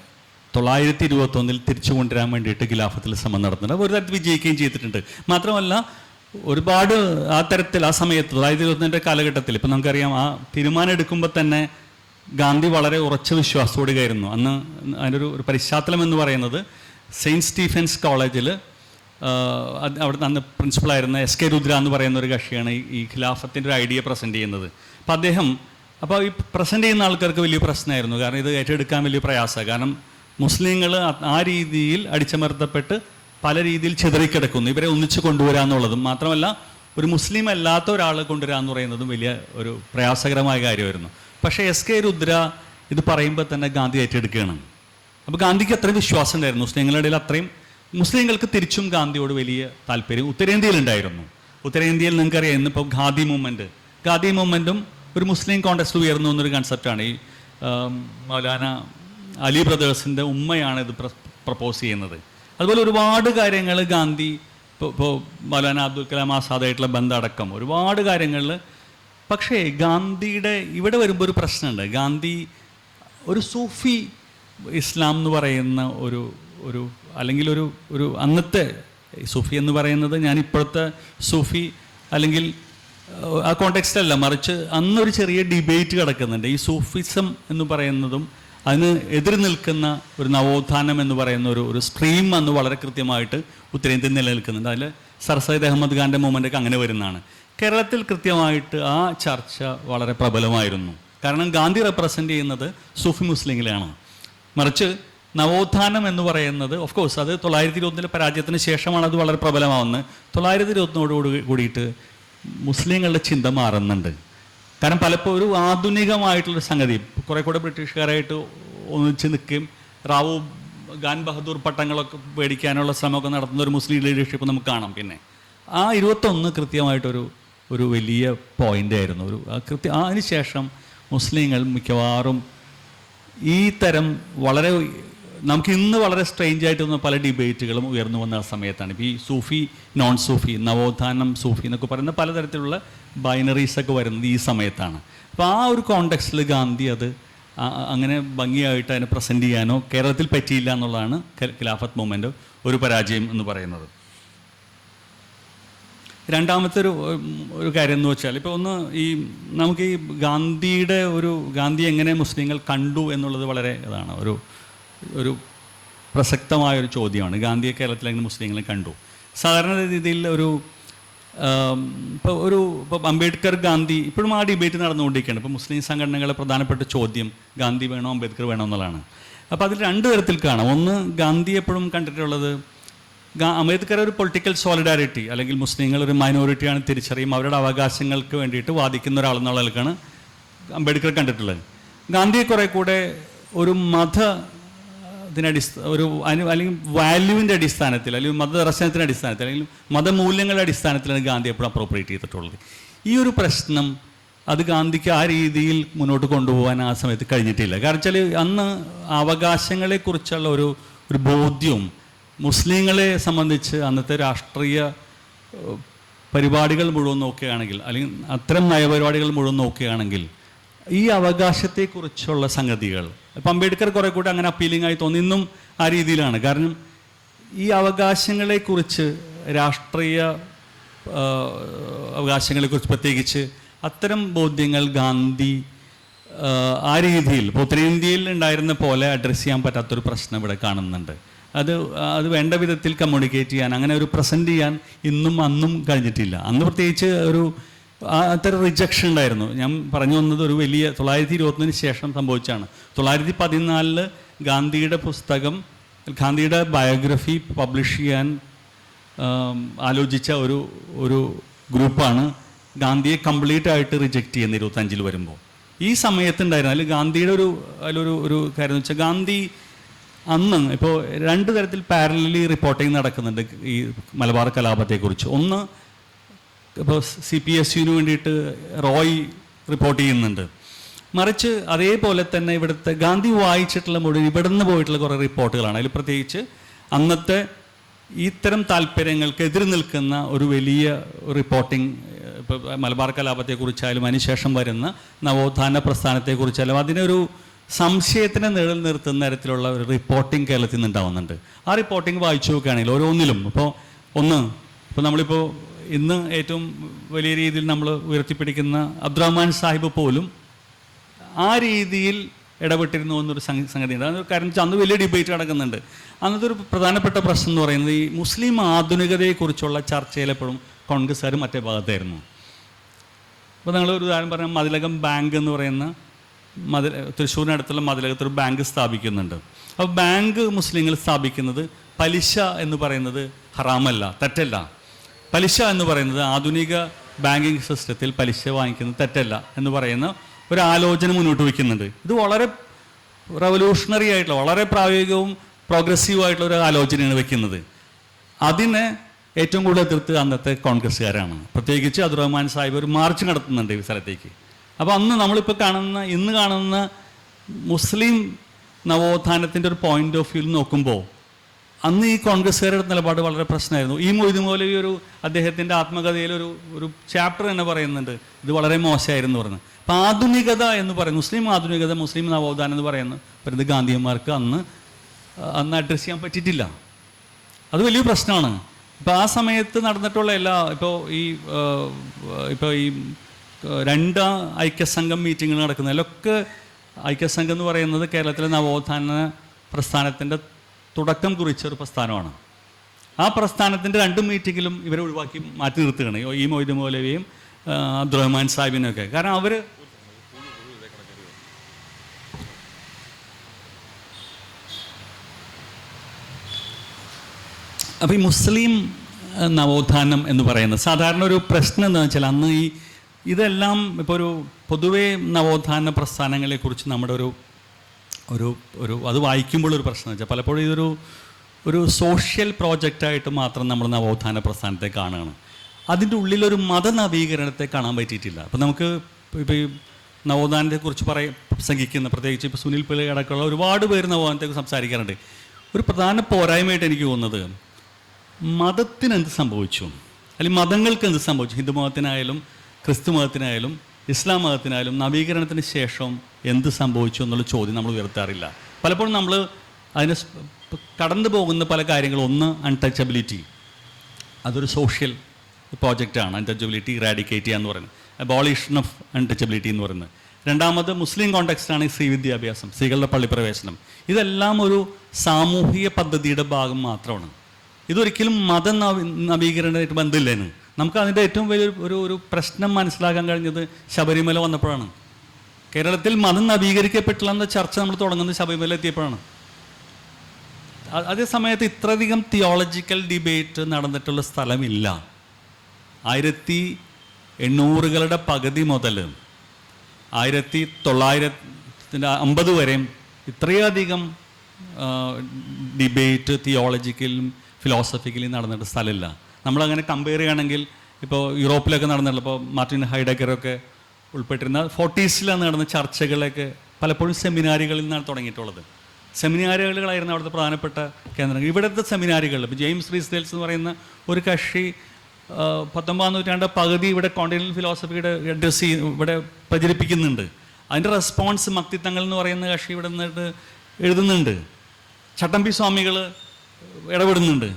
1921 തിരിച്ചു കൊണ്ടുവരാൻ വേണ്ടിയിട്ട് ഖിലാഫത്തിൽ ശ്രമം നടത്തുന്നുണ്ട്. ഒരു തരത്തിൽ വിജയിക്കുകയും ചെയ്തിട്ടുണ്ട്. മാത്രമല്ല, ഒരുപാട് ആ സമയത്ത് 1922 കാലഘട്ടത്തിൽ ഇപ്പം നമുക്കറിയാം, ആ തീരുമാനം എടുക്കുമ്പോൾ തന്നെ ഗാന്ധി വളരെ ഉറച്ച വിശ്വാസത്തോടെയായിരുന്നു. അന്ന് അതിൻ്റെ ഒരു പശ്ചാത്തലം എന്ന് പറയുന്നത്, സെയിൻറ്റ് സ്റ്റീഫൻസ് കോളേജിൽ അവിടുത്തെ അന്ന് പ്രിൻസിപ്പളായിരുന്ന എസ് കെ രുദ്ര എന്ന് പറയുന്ന ഒരു കക്ഷിയാണ് ഈ ഖിലാഫത്തിൻ്റെ ഒരു ഐഡിയ പ്രസൻറ്റ് ചെയ്യുന്നത്. അപ്പോൾ ഈ പ്രസൻറ്റ് ചെയ്യുന്ന ആൾക്കാർക്ക് വലിയ പ്രശ്നമായിരുന്നു. കാരണം ഇത് ഏറ്റെടുക്കാൻ വലിയ പ്രയാസമാണ്. കാരണം മുസ്ലിങ്ങൾ ആ രീതിയിൽ അടിച്ചമർത്തപ്പെട്ട് പല രീതിയിൽ ചിതറിക്കിടക്കുന്നു. ഇവരെ ഒന്നിച്ച് കൊണ്ടുവരാമെന്നുള്ളതും മാത്രമല്ല, ഒരു മുസ്ലിം അല്ലാത്ത ഒരാളെ കൊണ്ടുവരിക എന്ന് പറയുന്നതും വലിയ ഒരു പ്രയാസകരമായ കാര്യമായിരുന്നു. പക്ഷേ എസ് കെ രുദ്ര ഇത് പറയുമ്പോൾ തന്നെ ഗാന്ധി ഏറ്റെടുക്കുകയാണ്. അപ്പോൾ ഗാന്ധിക്ക് അത്രയും വിശ്വാസം ഉണ്ടായിരുന്നു മുസ്ലിങ്ങളുടെ ഇടയിൽ. അത്രയും മുസ്ലിങ്ങൾക്ക് തിരിച്ചും ഗാന്ധിയോട് വലിയ താല്പര്യം ഉത്തരേന്ത്യയിലുണ്ടായിരുന്നു. ഉത്തരേന്ത്യയിൽ നിങ്ങൾക്കറിയാം, ഇന്നിപ്പോൾ ഖാദി മൂവ്മെൻറ്റും ഒരു മുസ്ലിം കോണ്ടെക്സ്റ്റ് ഉയർന്നു എന്നൊരു കൺസെപ്റ്റാണ്. ഈ മൗലാന അലി ബ്രദേഴ്സിൻ്റെ ഉമ്മയാണ് ഇത് പ്രപ്പോസ് ചെയ്യുന്നത്. അതുപോലെ ഒരുപാട് കാര്യങ്ങൾ ഗാന്ധി, ഇപ്പോൾ മൗലാന അബ്ദുൽ കലാം ആസാദായിട്ടുള്ള ബന്ധമടക്കം ഒരുപാട് കാര്യങ്ങളിൽ. പക്ഷേ ഗാന്ധിയുടെ ഇവിടെ വരുമ്പോൾ ഒരു പ്രശ്നമുണ്ട്. ഗാന്ധി ഒരു സൂഫി ഇസ്ലാം എന്ന് പറയുന്ന ഒരു അല്ലെങ്കിൽ ഒരു അന്നത്തെ സൂഫി എന്ന് പറയുന്നത്, ഞാനിപ്പോഴത്തെ സൂഫി അല്ലെങ്കിൽ ആ കോണ്ടെക്സ്റ്റല്ല, മറിച്ച് അന്നൊരു ചെറിയ ഡിബേറ്റ് കിടക്കുന്നുണ്ട്. ഈ സൂഫിസം എന്ന് പറയുന്നതും അതിന് എതിർ നിൽക്കുന്ന ഒരു നവോത്ഥാനം എന്ന് പറയുന്ന ഒരു സ്ട്രീം അന്ന് വളരെ കൃത്യമായിട്ട് ഉത്തരേന്ത്യയിൽ നിലനിൽക്കുന്നുണ്ട്. അതിൽ സർ സയ്യിദ് അഹമ്മദ് ഖാൻ്റെ മൂവ്മെൻ്റൊക്കെ അങ്ങനെ വരുന്നതാണ്. കേരളത്തിൽ കൃത്യമായിട്ട് ആ ചർച്ച വളരെ പ്രബലമായിരുന്നു. കാരണം ഗാന്ധി റെപ്രസെൻ്റ് ചെയ്യുന്നത് സൂഫി മുസ്ലിങ്ങളെയാണ്. മറിച്ച് നവോത്ഥാനം എന്ന് പറയുന്നത്, ഓഫ് കോഴ്സ് അത് 1921 പരാജയത്തിന് ശേഷമാണ് അത് വളരെ പ്രബലമാവുന്നത്. 1921 കൂടിയിട്ട് മുസ്ലിങ്ങളുടെ ചിന്ത മാറുന്നുണ്ട്. കാരണം പലപ്പോഴും ഒരു ആധുനികമായിട്ടുള്ളൊരു സംഗതി, കുറേ കൂടെ ബ്രിട്ടീഷുകാരായിട്ട് ഒന്നിച്ച് നിൽക്കുകയും റാവു ഖാൻ ബഹദൂർ പട്ടങ്ങളൊക്കെ മേടിക്കാനുള്ള ശ്രമമൊക്കെ നടത്തുന്ന ഒരു മുസ്ലിം ലീഡർഷിപ്പ് നമുക്ക് കാണാം. പിന്നെ ആ 21 കൃത്യമായിട്ടൊരു വലിയ പോയിൻ്റ് ആയിരുന്നു. അതിന് ശേഷം മുസ്ലിങ്ങൾ മിക്കവാറും ഈ തരം വളരെ നമുക്ക് ഇന്ന് വളരെ സ്ട്രേഞ്ച് ആയിട്ട് വന്ന പല ഡിബേറ്റുകളും ഉയർന്നു വന്ന ആ സമയത്താണ്. ഇപ്പോൾ ഈ സൂഫി, നോൺ സൂഫി, നവോത്ഥാനം, സൂഫി എന്നൊക്കെ പറയുന്ന പലതരത്തിലുള്ള ബൈനറീസൊക്കെ വരുന്നത് ഈ സമയത്താണ്. അപ്പോൾ ആ ഒരു കോണ്ടെക്സ്റ്റിൽ ഗാന്ധി അത് അങ്ങനെ ഭംഗിയായിട്ട് അതിനെ പ്രസൻറ്റ് ചെയ്യാനോ കേരളത്തിൽ പറ്റിയില്ല എന്നുള്ളതാണ് ഖിലാഫത്ത് മൂവ്മെൻ്റ് ഒരു പരാജയം എന്ന് പറയുന്നത്. രണ്ടാമത്തെ ഒരു കാര്യം എന്ന് വെച്ചാൽ ഇപ്പോൾ ഒന്ന് ഈ നമുക്ക് ഈ ഗാന്ധി എങ്ങനെ മുസ്ലിങ്ങൾ കണ്ടു എന്നുള്ളത് വളരെ ഇതാണ് ഒരു പ്രസക്തമായൊരു ചോദ്യമാണ്. ഗാന്ധിയെ കേരളത്തിൽ എങ്ങനെ മുസ്ലിങ്ങളെ കണ്ടു. സാധാരണ രീതിയിൽ ഇപ്പോൾ അംബേദ്കർ ഗാന്ധി ഇപ്പോഴും ആ ഡിബേറ്റ് നടന്നുകൊണ്ടിരിക്കുകയാണ്. ഇപ്പോൾ മുസ്ലിം സംഘടനകളെ പ്രധാനപ്പെട്ട ചോദ്യം ഗാന്ധി വേണോ അംബേദ്കർ വേണോ എന്നുള്ളതാണ്. അപ്പോൾ അതിൽ രണ്ട് തരത്തിൽ കാണാം. ഒന്ന്, ഗാന്ധി എപ്പോഴും കണ്ടിട്ടുള്ളത് അംബേദ്കർ ഒരു പൊളിറ്റിക്കൽ സോളിഡാരിറ്റി, അല്ലെങ്കിൽ മുസ്ലിങ്ങൾ ഒരു മൈനോറിറ്റിയാണ് തിരിച്ചറിയും, അവരുടെ അവകാശങ്ങൾക്ക് വേണ്ടിയിട്ട് വാദിക്കുന്ന ഒരാളെന്നുള്ള ആൾക്കാണ് അംബേദ്കർ കണ്ടിട്ടുള്ളത്. ഗാന്ധിയെ കുറെ കൂടെ ഒരു അല്ലെങ്കിൽ വാല്യൂവിൻ്റെ അടിസ്ഥാനത്തിൽ, അല്ലെങ്കിൽ മതദർശനത്തിൻ്റെ അടിസ്ഥാനത്തിൽ, അല്ലെങ്കിൽ മതമൂല്യങ്ങളുടെ അടിസ്ഥാനത്തിലാണ് ഗാന്ധി എപ്പോഴും അപ്രോപ്രിയേറ്റ് ചെയ്തിട്ടുള്ളത്. ഈ ഒരു പ്രശ്നം അത് ഗാന്ധിക്ക് ആ രീതിയിൽ മുന്നോട്ട് കൊണ്ടുപോകാൻ ആ സമയത്ത് കഴിഞ്ഞിട്ടില്ല. കാരണം വെച്ചാൽ അന്ന് അവകാശങ്ങളെക്കുറിച്ചുള്ള ഒരു ബോധ്യവും മുസ്ലിങ്ങളെ സംബന്ധിച്ച് അന്നത്തെ രാഷ്ട്രീയ പരിപാടികൾ മുഴുവൻ നോക്കുകയാണെങ്കിൽ, അല്ലെങ്കിൽ അത്തരം നയപരിപാടികൾ മുഴുവൻ നോക്കുകയാണെങ്കിൽ ഈ അവകാശത്തെക്കുറിച്ചുള്ള സംഗതികൾ ഇപ്പം അംബേദ്കർ കുറെ കൂടെ അങ്ങനെ അപ്പീലിംഗ് ആയി തോന്നി. ഇന്നും ആ രീതിയിലാണ്. കാരണം ഈ അവകാശങ്ങളെക്കുറിച്ച്, രാഷ്ട്രീയ അവകാശങ്ങളെക്കുറിച്ച് പ്രത്യേകിച്ച് അത്തരം ബോധ്യങ്ങൾ ഗാന്ധി ആ രീതിയിൽ ഇപ്പോൾ ഉത്തരേന്ത്യയിൽ ഉണ്ടായിരുന്ന പോലെ അഡ്രസ്സ് ചെയ്യാൻ പറ്റാത്തൊരു പ്രശ്നം ഇവിടെ കാണുന്നുണ്ട്. അത് വേണ്ട വിധത്തിൽ കമ്മ്യൂണിക്കേറ്റ് ചെയ്യാൻ, അങ്ങനെ ഒരു പ്രസൻറ്റ് ചെയ്യാൻ ഇന്നും അന്നും കഴിഞ്ഞിട്ടില്ല. അന്ന് പ്രത്യേകിച്ച് അത്തരം റിജക്ഷൻ ഉണ്ടായിരുന്നു. ഞാൻ പറഞ്ഞു വന്നത് ഒരു വലിയ 1921 ശേഷം സംഭവിച്ചാണ്. 1914 ഗാന്ധിയുടെ പുസ്തകം, ഗാന്ധിയുടെ ബയോഗ്രഫി പബ്ലിഷ് ചെയ്യാൻ ആലോചിച്ച ഒരു ഗ്രൂപ്പാണ് ഗാന്ധിയെ കംപ്ലീറ്റ് ആയിട്ട് റിജക്റ്റ് ചെയ്യുന്ന 25 വരുമ്പോൾ. ഈ സമയത്തുണ്ടായിരുന്നു അതിൽ ഗാന്ധിയുടെ ഒരു കാര്യം എന്ന് വെച്ചാൽ, ഗാന്ധി അന്ന് ഇപ്പോൾ രണ്ട് തരത്തിൽ പാരലലി റിപ്പോർട്ടിങ് നടക്കുന്നുണ്ട് ഈ മലബാർ കലാപത്തെക്കുറിച്ച്. ഒന്ന്, ഇപ്പോൾ CPSUവിന് വേണ്ടിയിട്ട് റോയ് റിപ്പോർട്ട് ചെയ്യുന്നുണ്ട്. മറിച്ച് അതേപോലെ തന്നെ ഇവിടുത്തെ ഗാന്ധി വായിച്ചിട്ടുള്ള മുഴുവൻ ഇവിടുന്ന് പോയിട്ടുള്ള കുറേ റിപ്പോർട്ടുകളാണ്. അതിൽ പ്രത്യേകിച്ച് അന്നത്തെ ഇത്തരം താല്പര്യങ്ങൾക്ക് എതിര് നിൽക്കുന്ന ഒരു വലിയ റിപ്പോർട്ടിംഗ്, ഇപ്പോൾ മലബാർ കലാപത്തെക്കുറിച്ചായാലും അതിനുശേഷം വരുന്ന നവോത്ഥാന പ്രസ്ഥാനത്തെക്കുറിച്ചായാലും അതിനൊരു സംശയത്തിനെ നിലനിർത്തുന്ന തരത്തിലുള്ള ഒരു റിപ്പോർട്ടിംഗ് കേരളത്തിൽ നിന്ന് ഉണ്ടാവുന്നുണ്ട്. ആ റിപ്പോർട്ടിംഗ് വായിച്ചു നോക്കുകയാണെങ്കിൽ ഓരോന്നിലും ഇപ്പോൾ നമ്മളിപ്പോൾ ഇന്ന് ഏറ്റവും വലിയ രീതിയിൽ നമ്മൾ ഉയർത്തിപ്പിടിക്കുന്ന അബ്ദുറഹ്മാൻ സാഹിബ് പോലും ആ രീതിയിൽ ഇടപെട്ടിരുന്നു എന്നൊരു സംഗതിയുണ്ട്. അതൊരു കാര്യം വെച്ചാൽ അന്ന് വലിയ ഡിബേറ്റ് നടക്കുന്നുണ്ട്. അന്നത്തെ ഒരു പ്രധാനപ്പെട്ട പ്രശ്നം എന്ന് പറയുന്നത് ഈ മുസ്ലിം ആധുനികതയെക്കുറിച്ചുള്ള ചർച്ചയിലെപ്പോഴും കോൺഗ്രസ്സുകാർ മറ്റേ ഭാഗത്തായിരുന്നു. അപ്പോൾ നിങ്ങളൊരു ഉദാഹരണം പറഞ്ഞാൽ മതിലകം ബാങ്ക് എന്ന് പറയുന്ന തൃശ്ശൂരിനടുത്തുള്ള മതിലകത്തൊരു ബാങ്ക് സ്ഥാപിക്കുന്നുണ്ട്. അപ്പോൾ ബാങ്ക് മുസ്ലിങ്ങൾ സ്ഥാപിക്കുന്നത് പലിശ എന്ന് പറയുന്നത് ഹറാമല്ല, തെറ്റല്ല. പലിശ എന്ന് പറയുന്നത് ആധുനിക ബാങ്കിങ് സിസ്റ്റത്തിൽ പലിശ വാങ്ങിക്കുന്നത് തെറ്റല്ല എന്ന് പറയുന്ന ഒരു ആലോചന മുന്നോട്ട് വയ്ക്കുന്നുണ്ട്. ഇത് വളരെ റവല്യൂഷണറി ആയിട്ടുള്ള, വളരെ പ്രായോഗികവും പ്രോഗ്രസീവ് ആയിട്ടുള്ള ഒരു ആലോചനയാണ് വെക്കുന്നത്. അതിനെ ഏറ്റവും കൂടുതൽ എതിർത്ത് അന്നത്തെ കോൺഗ്രസ്സുകാരാണ്. പ്രത്യേകിച്ച് അബ്ദുറഹ്മാൻ സാഹിബ് ഒരു മാർച്ച് നടത്തുന്നുണ്ട് ഈ സ്ഥലത്തേക്ക്. അപ്പോൾ അന്ന് നമ്മളിപ്പോൾ ഇന്ന് കാണുന്ന മുസ്ലിം നവോത്ഥാനത്തിൻ്റെ ഒരു പോയിന്റ് ഓഫ് വ്യൂവിൽ നോക്കുമ്പോൾ അന്ന് ഈ കോൺഗ്രസ്സുകാരുടെ നിലപാട് വളരെ പ്രശ്നമായിരുന്നു. ഈ മൊയ്തു മൗലവി അദ്ദേഹത്തിൻ്റെ ആത്മകഥയിൽ ഒരു ചാപ്റ്റർ തന്നെ പറയുന്നുണ്ട്, ഇത് വളരെ മോശമായിരുന്നു പറഞ്ഞു. അപ്പം ആധുനികത എന്ന് പറയുന്നത്, മുസ്ലിം ആധുനികത, മുസ്ലിം നവോത്ഥാനം എന്ന് പറയുന്നത് ഗാന്ധിയന്മാർക്ക് അന്ന് അഡ്രസ്സ് ചെയ്യാൻ പറ്റിയിട്ടില്ല. അത് വലിയ പ്രശ്നമാണ്. ഇപ്പോൾ ആ സമയത്ത് നടന്നിട്ടുള്ള ഇപ്പോൾ ഈ 2 ഐക്യസംഘം മീറ്റിങ്ങുകൾ നടക്കുന്നതിലൊക്കെ ഐക്യസംഘം എന്ന് പറയുന്നത് കേരളത്തിലെ നവോത്ഥാന പ്രസ്ഥാനത്തിൻ്റെ തുടക്കം കുറിച്ച ഒരു പ്രസ്ഥാനമാണ്. ആ പ്രസ്ഥാനത്തിൻ്റെ 2 മീറ്റിങ്ങിലും ഇവരെ ഒഴിവാക്കി മാറ്റി നിർത്തുകയാണ്, ഈ മൊയ്തു മൗലവിയും അബ്ദുറഹ്മാൻ സാഹിബിനൊക്കെ. കാരണം അവർ അപ്പോൾ ഈ മുസ്ലിം നവോത്ഥാനം എന്ന് പറയുന്നത് സാധാരണ ഒരു പ്രശ്നം എന്താണെന്ന് വെച്ചാൽ, അന്ന് ഇതെല്ലാം ഇപ്പോൾ പൊതുവേ നവോത്ഥാന പ്രസ്ഥാനങ്ങളെക്കുറിച്ച് നമ്മുടെ അത് വായിക്കുമ്പോൾ ഒരു പ്രശ്നം വെച്ചാൽ പലപ്പോഴും ഒരു സോഷ്യൽ പ്രോജക്റ്റായിട്ട് മാത്രം നമ്മൾ നവോത്ഥാന പ്രസ്ഥാനത്തെ കാണുകയാണ്. അതിൻ്റെ ഉള്ളിലൊരു മതനവീകരണത്തെ കാണാൻ പറ്റിയിട്ടില്ല. അപ്പോൾ നമുക്ക് ഇപ്പോൾ ഈ നവോത്ഥാനത്തെക്കുറിച്ച് പ്രസംഗിക്കുന്ന, പ്രത്യേകിച്ച് ഇപ്പോൾ സുനിൽ പിള്ളൈ അടക്കമുള്ള ഒരുപാട് പേര് നവോത്ഥാനത്തെക്കുറിച്ച് സംസാരിക്കാറുണ്ട്. ഒരു പ്രധാന പോരായ്മയായിട്ട് എനിക്ക് തോന്നുന്നത്, മതത്തിന് എന്ത് സംഭവിച്ചു, അല്ലെങ്കിൽ മതങ്ങൾക്ക് എന്ത് സംഭവിച്ചു, ഹിന്ദു മതത്തിനായാലും ക്രിസ്തു മതത്തിനായാലും ഇസ്ലാം മതത്തിനായാലും നവീകരണത്തിന് ശേഷം എന്ത് സംഭവിച്ചു എന്നുള്ള ചോദ്യം നമ്മൾ ഉയർത്താറില്ല. പലപ്പോഴും നമ്മൾ അതിന് കടന്നു പോകുന്ന പല കാര്യങ്ങളും, ഒന്ന് അൺടച്ചബിലിറ്റി, അതൊരു സോഷ്യൽ പ്രോജക്റ്റാണ് അൺടച്ചബിലിറ്റി ഇറാഡിക്കേറ്റ് ചെയ്യുക എന്ന് പറയുന്നത്, അബോളിഷൻ ഓഫ് അൺടച്ചബിലിറ്റി എന്ന് പറയുന്നത്. രണ്ടാമത് മുസ്ലിം കോണ്ടെക്സ്റ്റാണ് ഈ സ്ത്രീ വിദ്യാഭ്യാസം, സ്ത്രീകളുടെ പള്ളിപ്രവേശനം. ഇതെല്ലാം ഒരു സാമൂഹിക പദ്ധതിയുടെ ഭാഗം മാത്രമാണ്. ഇതൊരിക്കലും നവീകരണമായിട്ട് ബന്ധമില്ലേന്. നമുക്ക് അതിൻ്റെ ഏറ്റവും വലിയൊരു പ്രശ്നം മനസ്സിലാക്കാൻ കഴിഞ്ഞത് ശബരിമല വന്നപ്പോഴാണ്. കേരളത്തിൽ മതം നവീകരിക്കപ്പെട്ടില്ല എന്ന ചർച്ച നമ്മൾ തുടങ്ങുന്നത് ശബരിമല എത്തിയപ്പോഴാണ്. അതേ സമയത്ത് ഇത്രയധികം തിയോളജിക്കൽ ഡിബേറ്റ് നടന്നിട്ടുള്ള സ്ഥലമില്ല. 1800-കളുടെ പകുതി മുതൽ 1950 വരെയും ഇത്രയധികം ഡിബേറ്റ് തിയോളജിക്കലും ഫിലോസഫിക്കലും നടന്നിട്ട് സ്ഥലമില്ല. നമ്മളങ്ങനെ കമ്പയർ ചെയ്യുകയാണെങ്കിൽ ഇപ്പോൾ യൂറോപ്പിലൊക്കെ നടന്നിട്ടുള്ള, ഇപ്പോൾ മാർട്ടിൻ ഹൈഡഗറൊക്കെ ഉൾപ്പെട്ടിരുന്ന 40s നടന്ന ചർച്ചകളൊക്കെ പലപ്പോഴും സെമിനാറുകളിൽ നിന്നാണ് തുടങ്ങിയിട്ടുള്ളത്. സെമിനാറുകളായിരുന്നു അവിടുത്തെ പ്രധാനപ്പെട്ട കേന്ദ്രങ്ങൾ. ഇവിടുത്തെ സെമിനാറുകളിൽ ഇപ്പോൾ ജെയിംസ് റീസ്ഡെൽസ് എന്ന് പറയുന്ന ഒരു കക്ഷി 19ാം നൂറ്റാണ്ട് പകുതി ഇവിടെ കോണ്ടിനെൻ്റൽ ഫിലോസഫിയുടെ അഡ്രസ്സ് ഇവിടെ പ്രചരിപ്പിക്കുന്നുണ്ട്. അതിൻ്റെ റെസ്പോൺസ് മക്തിത്തങ്ങൾ എന്ന് പറയുന്ന കക്ഷി ഇവിടെ നിന്നിട്ട് എഴുതുന്നുണ്ട്. ചട്ടമ്പി സ്വാമികൾ ഇടപെടുന്നുണ്ട്.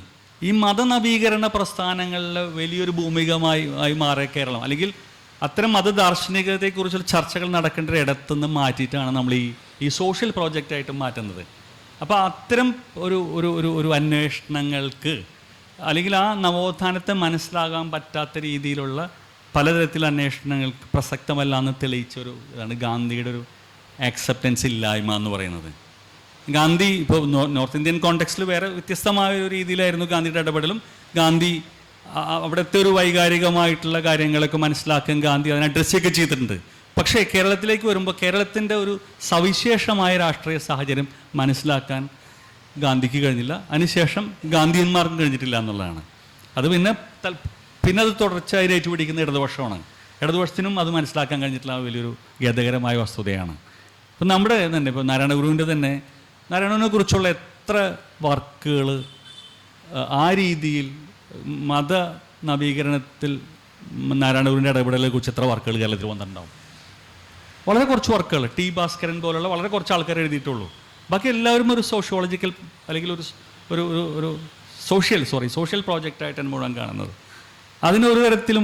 ഈ മതനവീകരണ പ്രസ്ഥാനങ്ങളിൽ വലിയൊരു ഭൂമികമായി മാറിയ കേരളം, അല്ലെങ്കിൽ അത്തരം മതദാർശനികതയെക്കുറിച്ചുള്ള ചർച്ചകൾ നടക്കേണ്ട ഇടത്തുനിന്ന് മാറ്റിയിട്ടാണ് നമ്മൾ ഈ സോഷ്യൽ പ്രോജക്റ്റായിട്ട് മാറ്റുന്നത്. അപ്പോൾ അത്തരം ഒരു അന്വേഷണങ്ങൾക്ക്, അല്ലെങ്കിൽ ആ നവോത്ഥാനത്തെ മനസ്സിലാകാൻ പറ്റാത്ത രീതിയിലുള്ള പലതരത്തിലുള്ള അന്വേഷണങ്ങൾക്ക് പ്രസക്തമല്ല എന്ന് തെളിയിച്ചൊരു ഇതാണ് ഗാന്ധിയുടെ ഒരു ആക്സെപ്റ്റൻസ് ഇല്ലായ്മ എന്ന് പറയുന്നത്. ഗാന്ധി ഇപ്പോൾ നോർത്ത് ഇന്ത്യൻ കോണ്ടെക്സ്റ്റിൽ വേറെ വ്യത്യസ്തമായ ഒരു രീതിയിലായിരുന്നു ഗാന്ധിയുടെ ഇടപെടലും. ഗാന്ധി അവിടുത്തെ ഒരു വൈകാരികമായിട്ടുള്ള കാര്യങ്ങളൊക്കെ മനസ്സിലാക്കാൻ ഗാന്ധി അതിനെ അഡ്രസ്സൊക്കെ ചെയ്തിട്ടുണ്ട്. പക്ഷേ കേരളത്തിലേക്ക് വരുമ്പോൾ കേരളത്തിൻ്റെ ഒരു സവിശേഷമായ രാഷ്ട്രീയ സാഹചര്യം മനസ്സിലാക്കാൻ ഗാന്ധിക്ക് കഴിഞ്ഞില്ല. അതിനുശേഷം ഗാന്ധിയന്മാർക്കും കഴിഞ്ഞിട്ടില്ല എന്നുള്ളതാണ്. അത് പിന്നെ അത് തുടർച്ചയായി ഏറ്റുപിടിക്കുന്ന ഇടതുപക്ഷമാണ്. ഇടതുപക്ഷത്തിനും അത് മനസ്സിലാക്കാൻ കഴിഞ്ഞിട്ടുള്ള വലിയൊരു ഖേദകരമായ വസ്തുതയാണ്. ഇപ്പം നമ്മുടെ തന്നെ ഇപ്പോൾ നാരായണഗുരുവിൻ്റെ തന്നെ നാരായണനെ കുറിച്ചുള്ള എത്ര വർക്കുകൾ ആ രീതിയിൽ മത നവീകരണത്തിൽ നാരായണഗുരുവിൻ്റെ ഇടപെടലിനെ കുറിച്ച് എത്ര വർക്കുകൾ കേരളത്തിൽ വന്നിട്ടുണ്ടാവും? വളരെ കുറച്ച് വർക്കുകൾ, ടി ഭാസ്കരൻ പോലുള്ള വളരെ കുറച്ച് ആൾക്കാർ എഴുതിയിട്ടുള്ളൂ. ബാക്കി എല്ലാവരും ഒരു സോഷ്യോളജിക്കൽ അല്ലെങ്കിൽ ഒരു സോഷ്യൽ പ്രോജക്റ്റായിട്ടാണ് മുഴുവൻ കാണുന്നത്. അതിനൊരു തരത്തിലും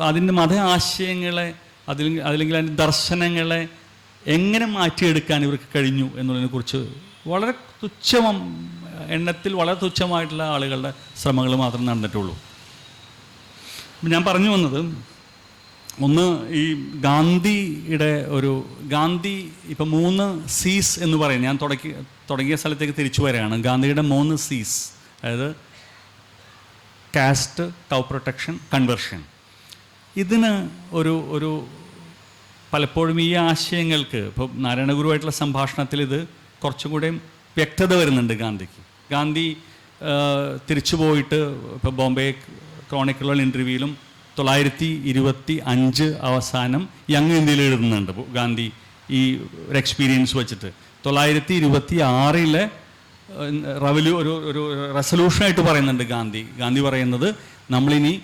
അതിൻ്റെ മത ആശയങ്ങളെ അല്ലെങ്കിൽ അതിൻ്റെ ദർശനങ്ങളെ എങ്ങനെ മാറ്റിയെടുക്കാൻ ഇവർക്ക് കഴിഞ്ഞു എന്നുള്ളതിനെക്കുറിച്ച് വളരെ എണ്ണത്തിൽ വളരെ തുച്ഛമായിട്ടുള്ള ആളുകളുടെ ശ്രമങ്ങൾ മാത്രം നടന്നിട്ടുള്ളൂ. ഞാൻ പറഞ്ഞു വന്നത്, ഒന്ന് ഈ ഗാന്ധി ഇപ്പം 3 C's എന്ന് പറയും. ഞാൻ തുടങ്ങിയ സ്ഥലത്തേക്ക് തിരിച്ചു വരികയാണ്. ഗാന്ധിയുടെ 3 C's, അതായത് കാസ്റ്റ്, കൗ പ്രൊട്ടക്ഷൻ, കൺവെർഷൻ. ഇതിന് ഒരു പലപ്പോഴും ഈ ആശയങ്ങൾക്ക് ഇപ്പോൾ നാരായണഗുരുവായിട്ടുള്ള സംഭാഷണത്തിൽ ഇത് കുറച്ചും കൂടെയും വ്യക്തത വരുന്നുണ്ട് ഗാന്ധിക്ക്. ഗാന്ധി തിരിച്ചു പോയിട്ട് ഇപ്പോൾ ബോംബെ ക്രോണിക്കിളുള്ള ഇൻ്റർവ്യൂവിലും 1925 അവസാനം യങ് ഇന്ത്യയിൽ എഴുതുന്നുണ്ട് ഗാന്ധി ഈ ഒരു എക്സ്പീരിയൻസ് വെച്ചിട്ട്. 1926 ഒരു റെസൊല്യൂഷനായിട്ട് പറയുന്നുണ്ട് ഗാന്ധി പറയുന്നത്, നമ്മളിനി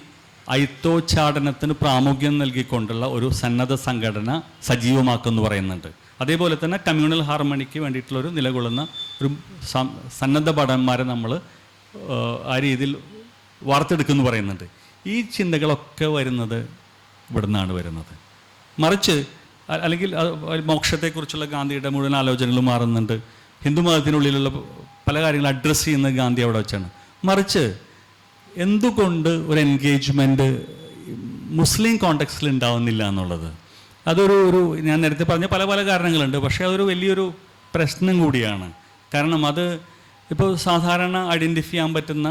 ഐത്തോച്ചാടനത്തിന് പ്രാമുഖ്യം നൽകിക്കൊണ്ടുള്ള ഒരു സന്നദ്ധ സംഘടന സജീവമാക്കുമെന്ന് പറയുന്നുണ്ട്. അതേപോലെ തന്നെ കമ്മ്യൂണൽ ഹാർമണിക്ക് വേണ്ടിയിട്ടുള്ളൊരു നിലകൊള്ളുന്ന ഒരു സന്നദ്ധ ഭടന്മാരെ നമ്മൾ ആ രീതിയിൽ വാർത്തെടുക്കുമെന്ന് പറയുന്നുണ്ട്. ഈ ചിന്തകളൊക്കെ വരുന്നത് ഇവിടെ നിന്നാണ് വരുന്നത്. മറിച്ച് അല്ലെങ്കിൽ മോക്ഷത്തെക്കുറിച്ചുള്ള ഗാന്ധിയുടെ മുഴുവൻ ആലോചനകളും മാറുന്നുണ്ട്. ഹിന്ദുമതത്തിനുള്ളിലുള്ള പല കാര്യങ്ങളും അഡ്രസ്സ് ചെയ്യുന്ന ഗാന്ധി അവിടെ വെച്ചാണ്. മറിച്ച് എന്തുകൊണ്ട് ഒരു എൻഗേജ്മെൻറ്റ് മുസ്ലിം കോണ്ടെക്സ്റ്റിൽ ഉണ്ടാവുന്നില്ല എന്നുള്ളത്, അതൊരു ഞാൻ നേരത്തെ പറഞ്ഞ പല കാരണങ്ങളുണ്ട്. പക്ഷേ അതൊരു വലിയൊരു പ്രശ്നം കൂടിയാണ്. കാരണം അത് ഇപ്പോൾ സാധാരണ ഐഡൻറ്റിഫൈ ചെയ്യാൻ പറ്റുന്ന,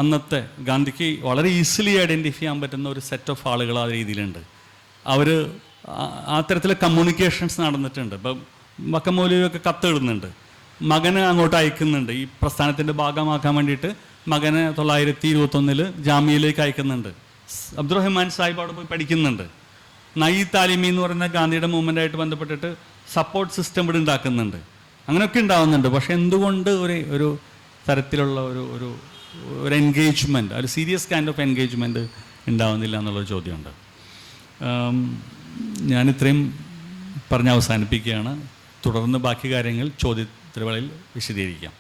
അന്നത്തെ ഗാന്ധിക്ക് വളരെ ഈസിലി ഐഡൻറ്റിഫൈ ചെയ്യാൻ പറ്റുന്ന ഒരു സെറ്റ് ഓഫ് ആളുകൾ ആ രീതിയിലുണ്ട്. അവർ ആ തരത്തിലെ കമ്മ്യൂണിക്കേഷൻസ് നടന്നിട്ടുണ്ട്. ഇപ്പം വക്കമൗലവിയൊക്കെ കത്തെഴുതുന്നുണ്ട്, മകന് അങ്ങോട്ട് അയക്കുന്നുണ്ട്. ഈ പ്രസ്ഥാനത്തിൻ്റെ ഭാഗമാക്കാൻ വേണ്ടിയിട്ട് മകനെ 1921 ജാമ്യയിലേക്ക് അയക്കുന്നുണ്ട്. അബ്ദുറഹ്മാൻ സാഹിബ് അവിടെ പോയി പഠിക്കുന്നുണ്ട്. നൈ താലിമി എന്ന് പറയുന്ന ഗാന്ധിയുടെ മൂവ്മെൻറ്റായിട്ട് ബന്ധപ്പെട്ടിട്ട് സപ്പോർട്ട് സിസ്റ്റം ഇവിടെ ഉണ്ടാക്കുന്നുണ്ട്. അങ്ങനെയൊക്കെ ഉണ്ടാകുന്നുണ്ട്. പക്ഷേ എന്തുകൊണ്ട് ഒരു തരത്തിലുള്ള ഒരു എൻഗേജ്മെൻറ്റ്, ഒരു സീരിയസ് കൈൻഡ് ഓഫ് എൻഗേജ്മെൻറ്റ് ഉണ്ടാവുന്നില്ല എന്നുള്ളൊരു ചോദ്യമുണ്ട്. ഞാനിത്രയും പറഞ്ഞ് അവസാനിപ്പിക്കുകയാണ്. തുടർന്ന് ബാക്കി കാര്യങ്ങൾ ചോദ്യോത്തരവേളയിൽ വിശദീകരിക്കാം.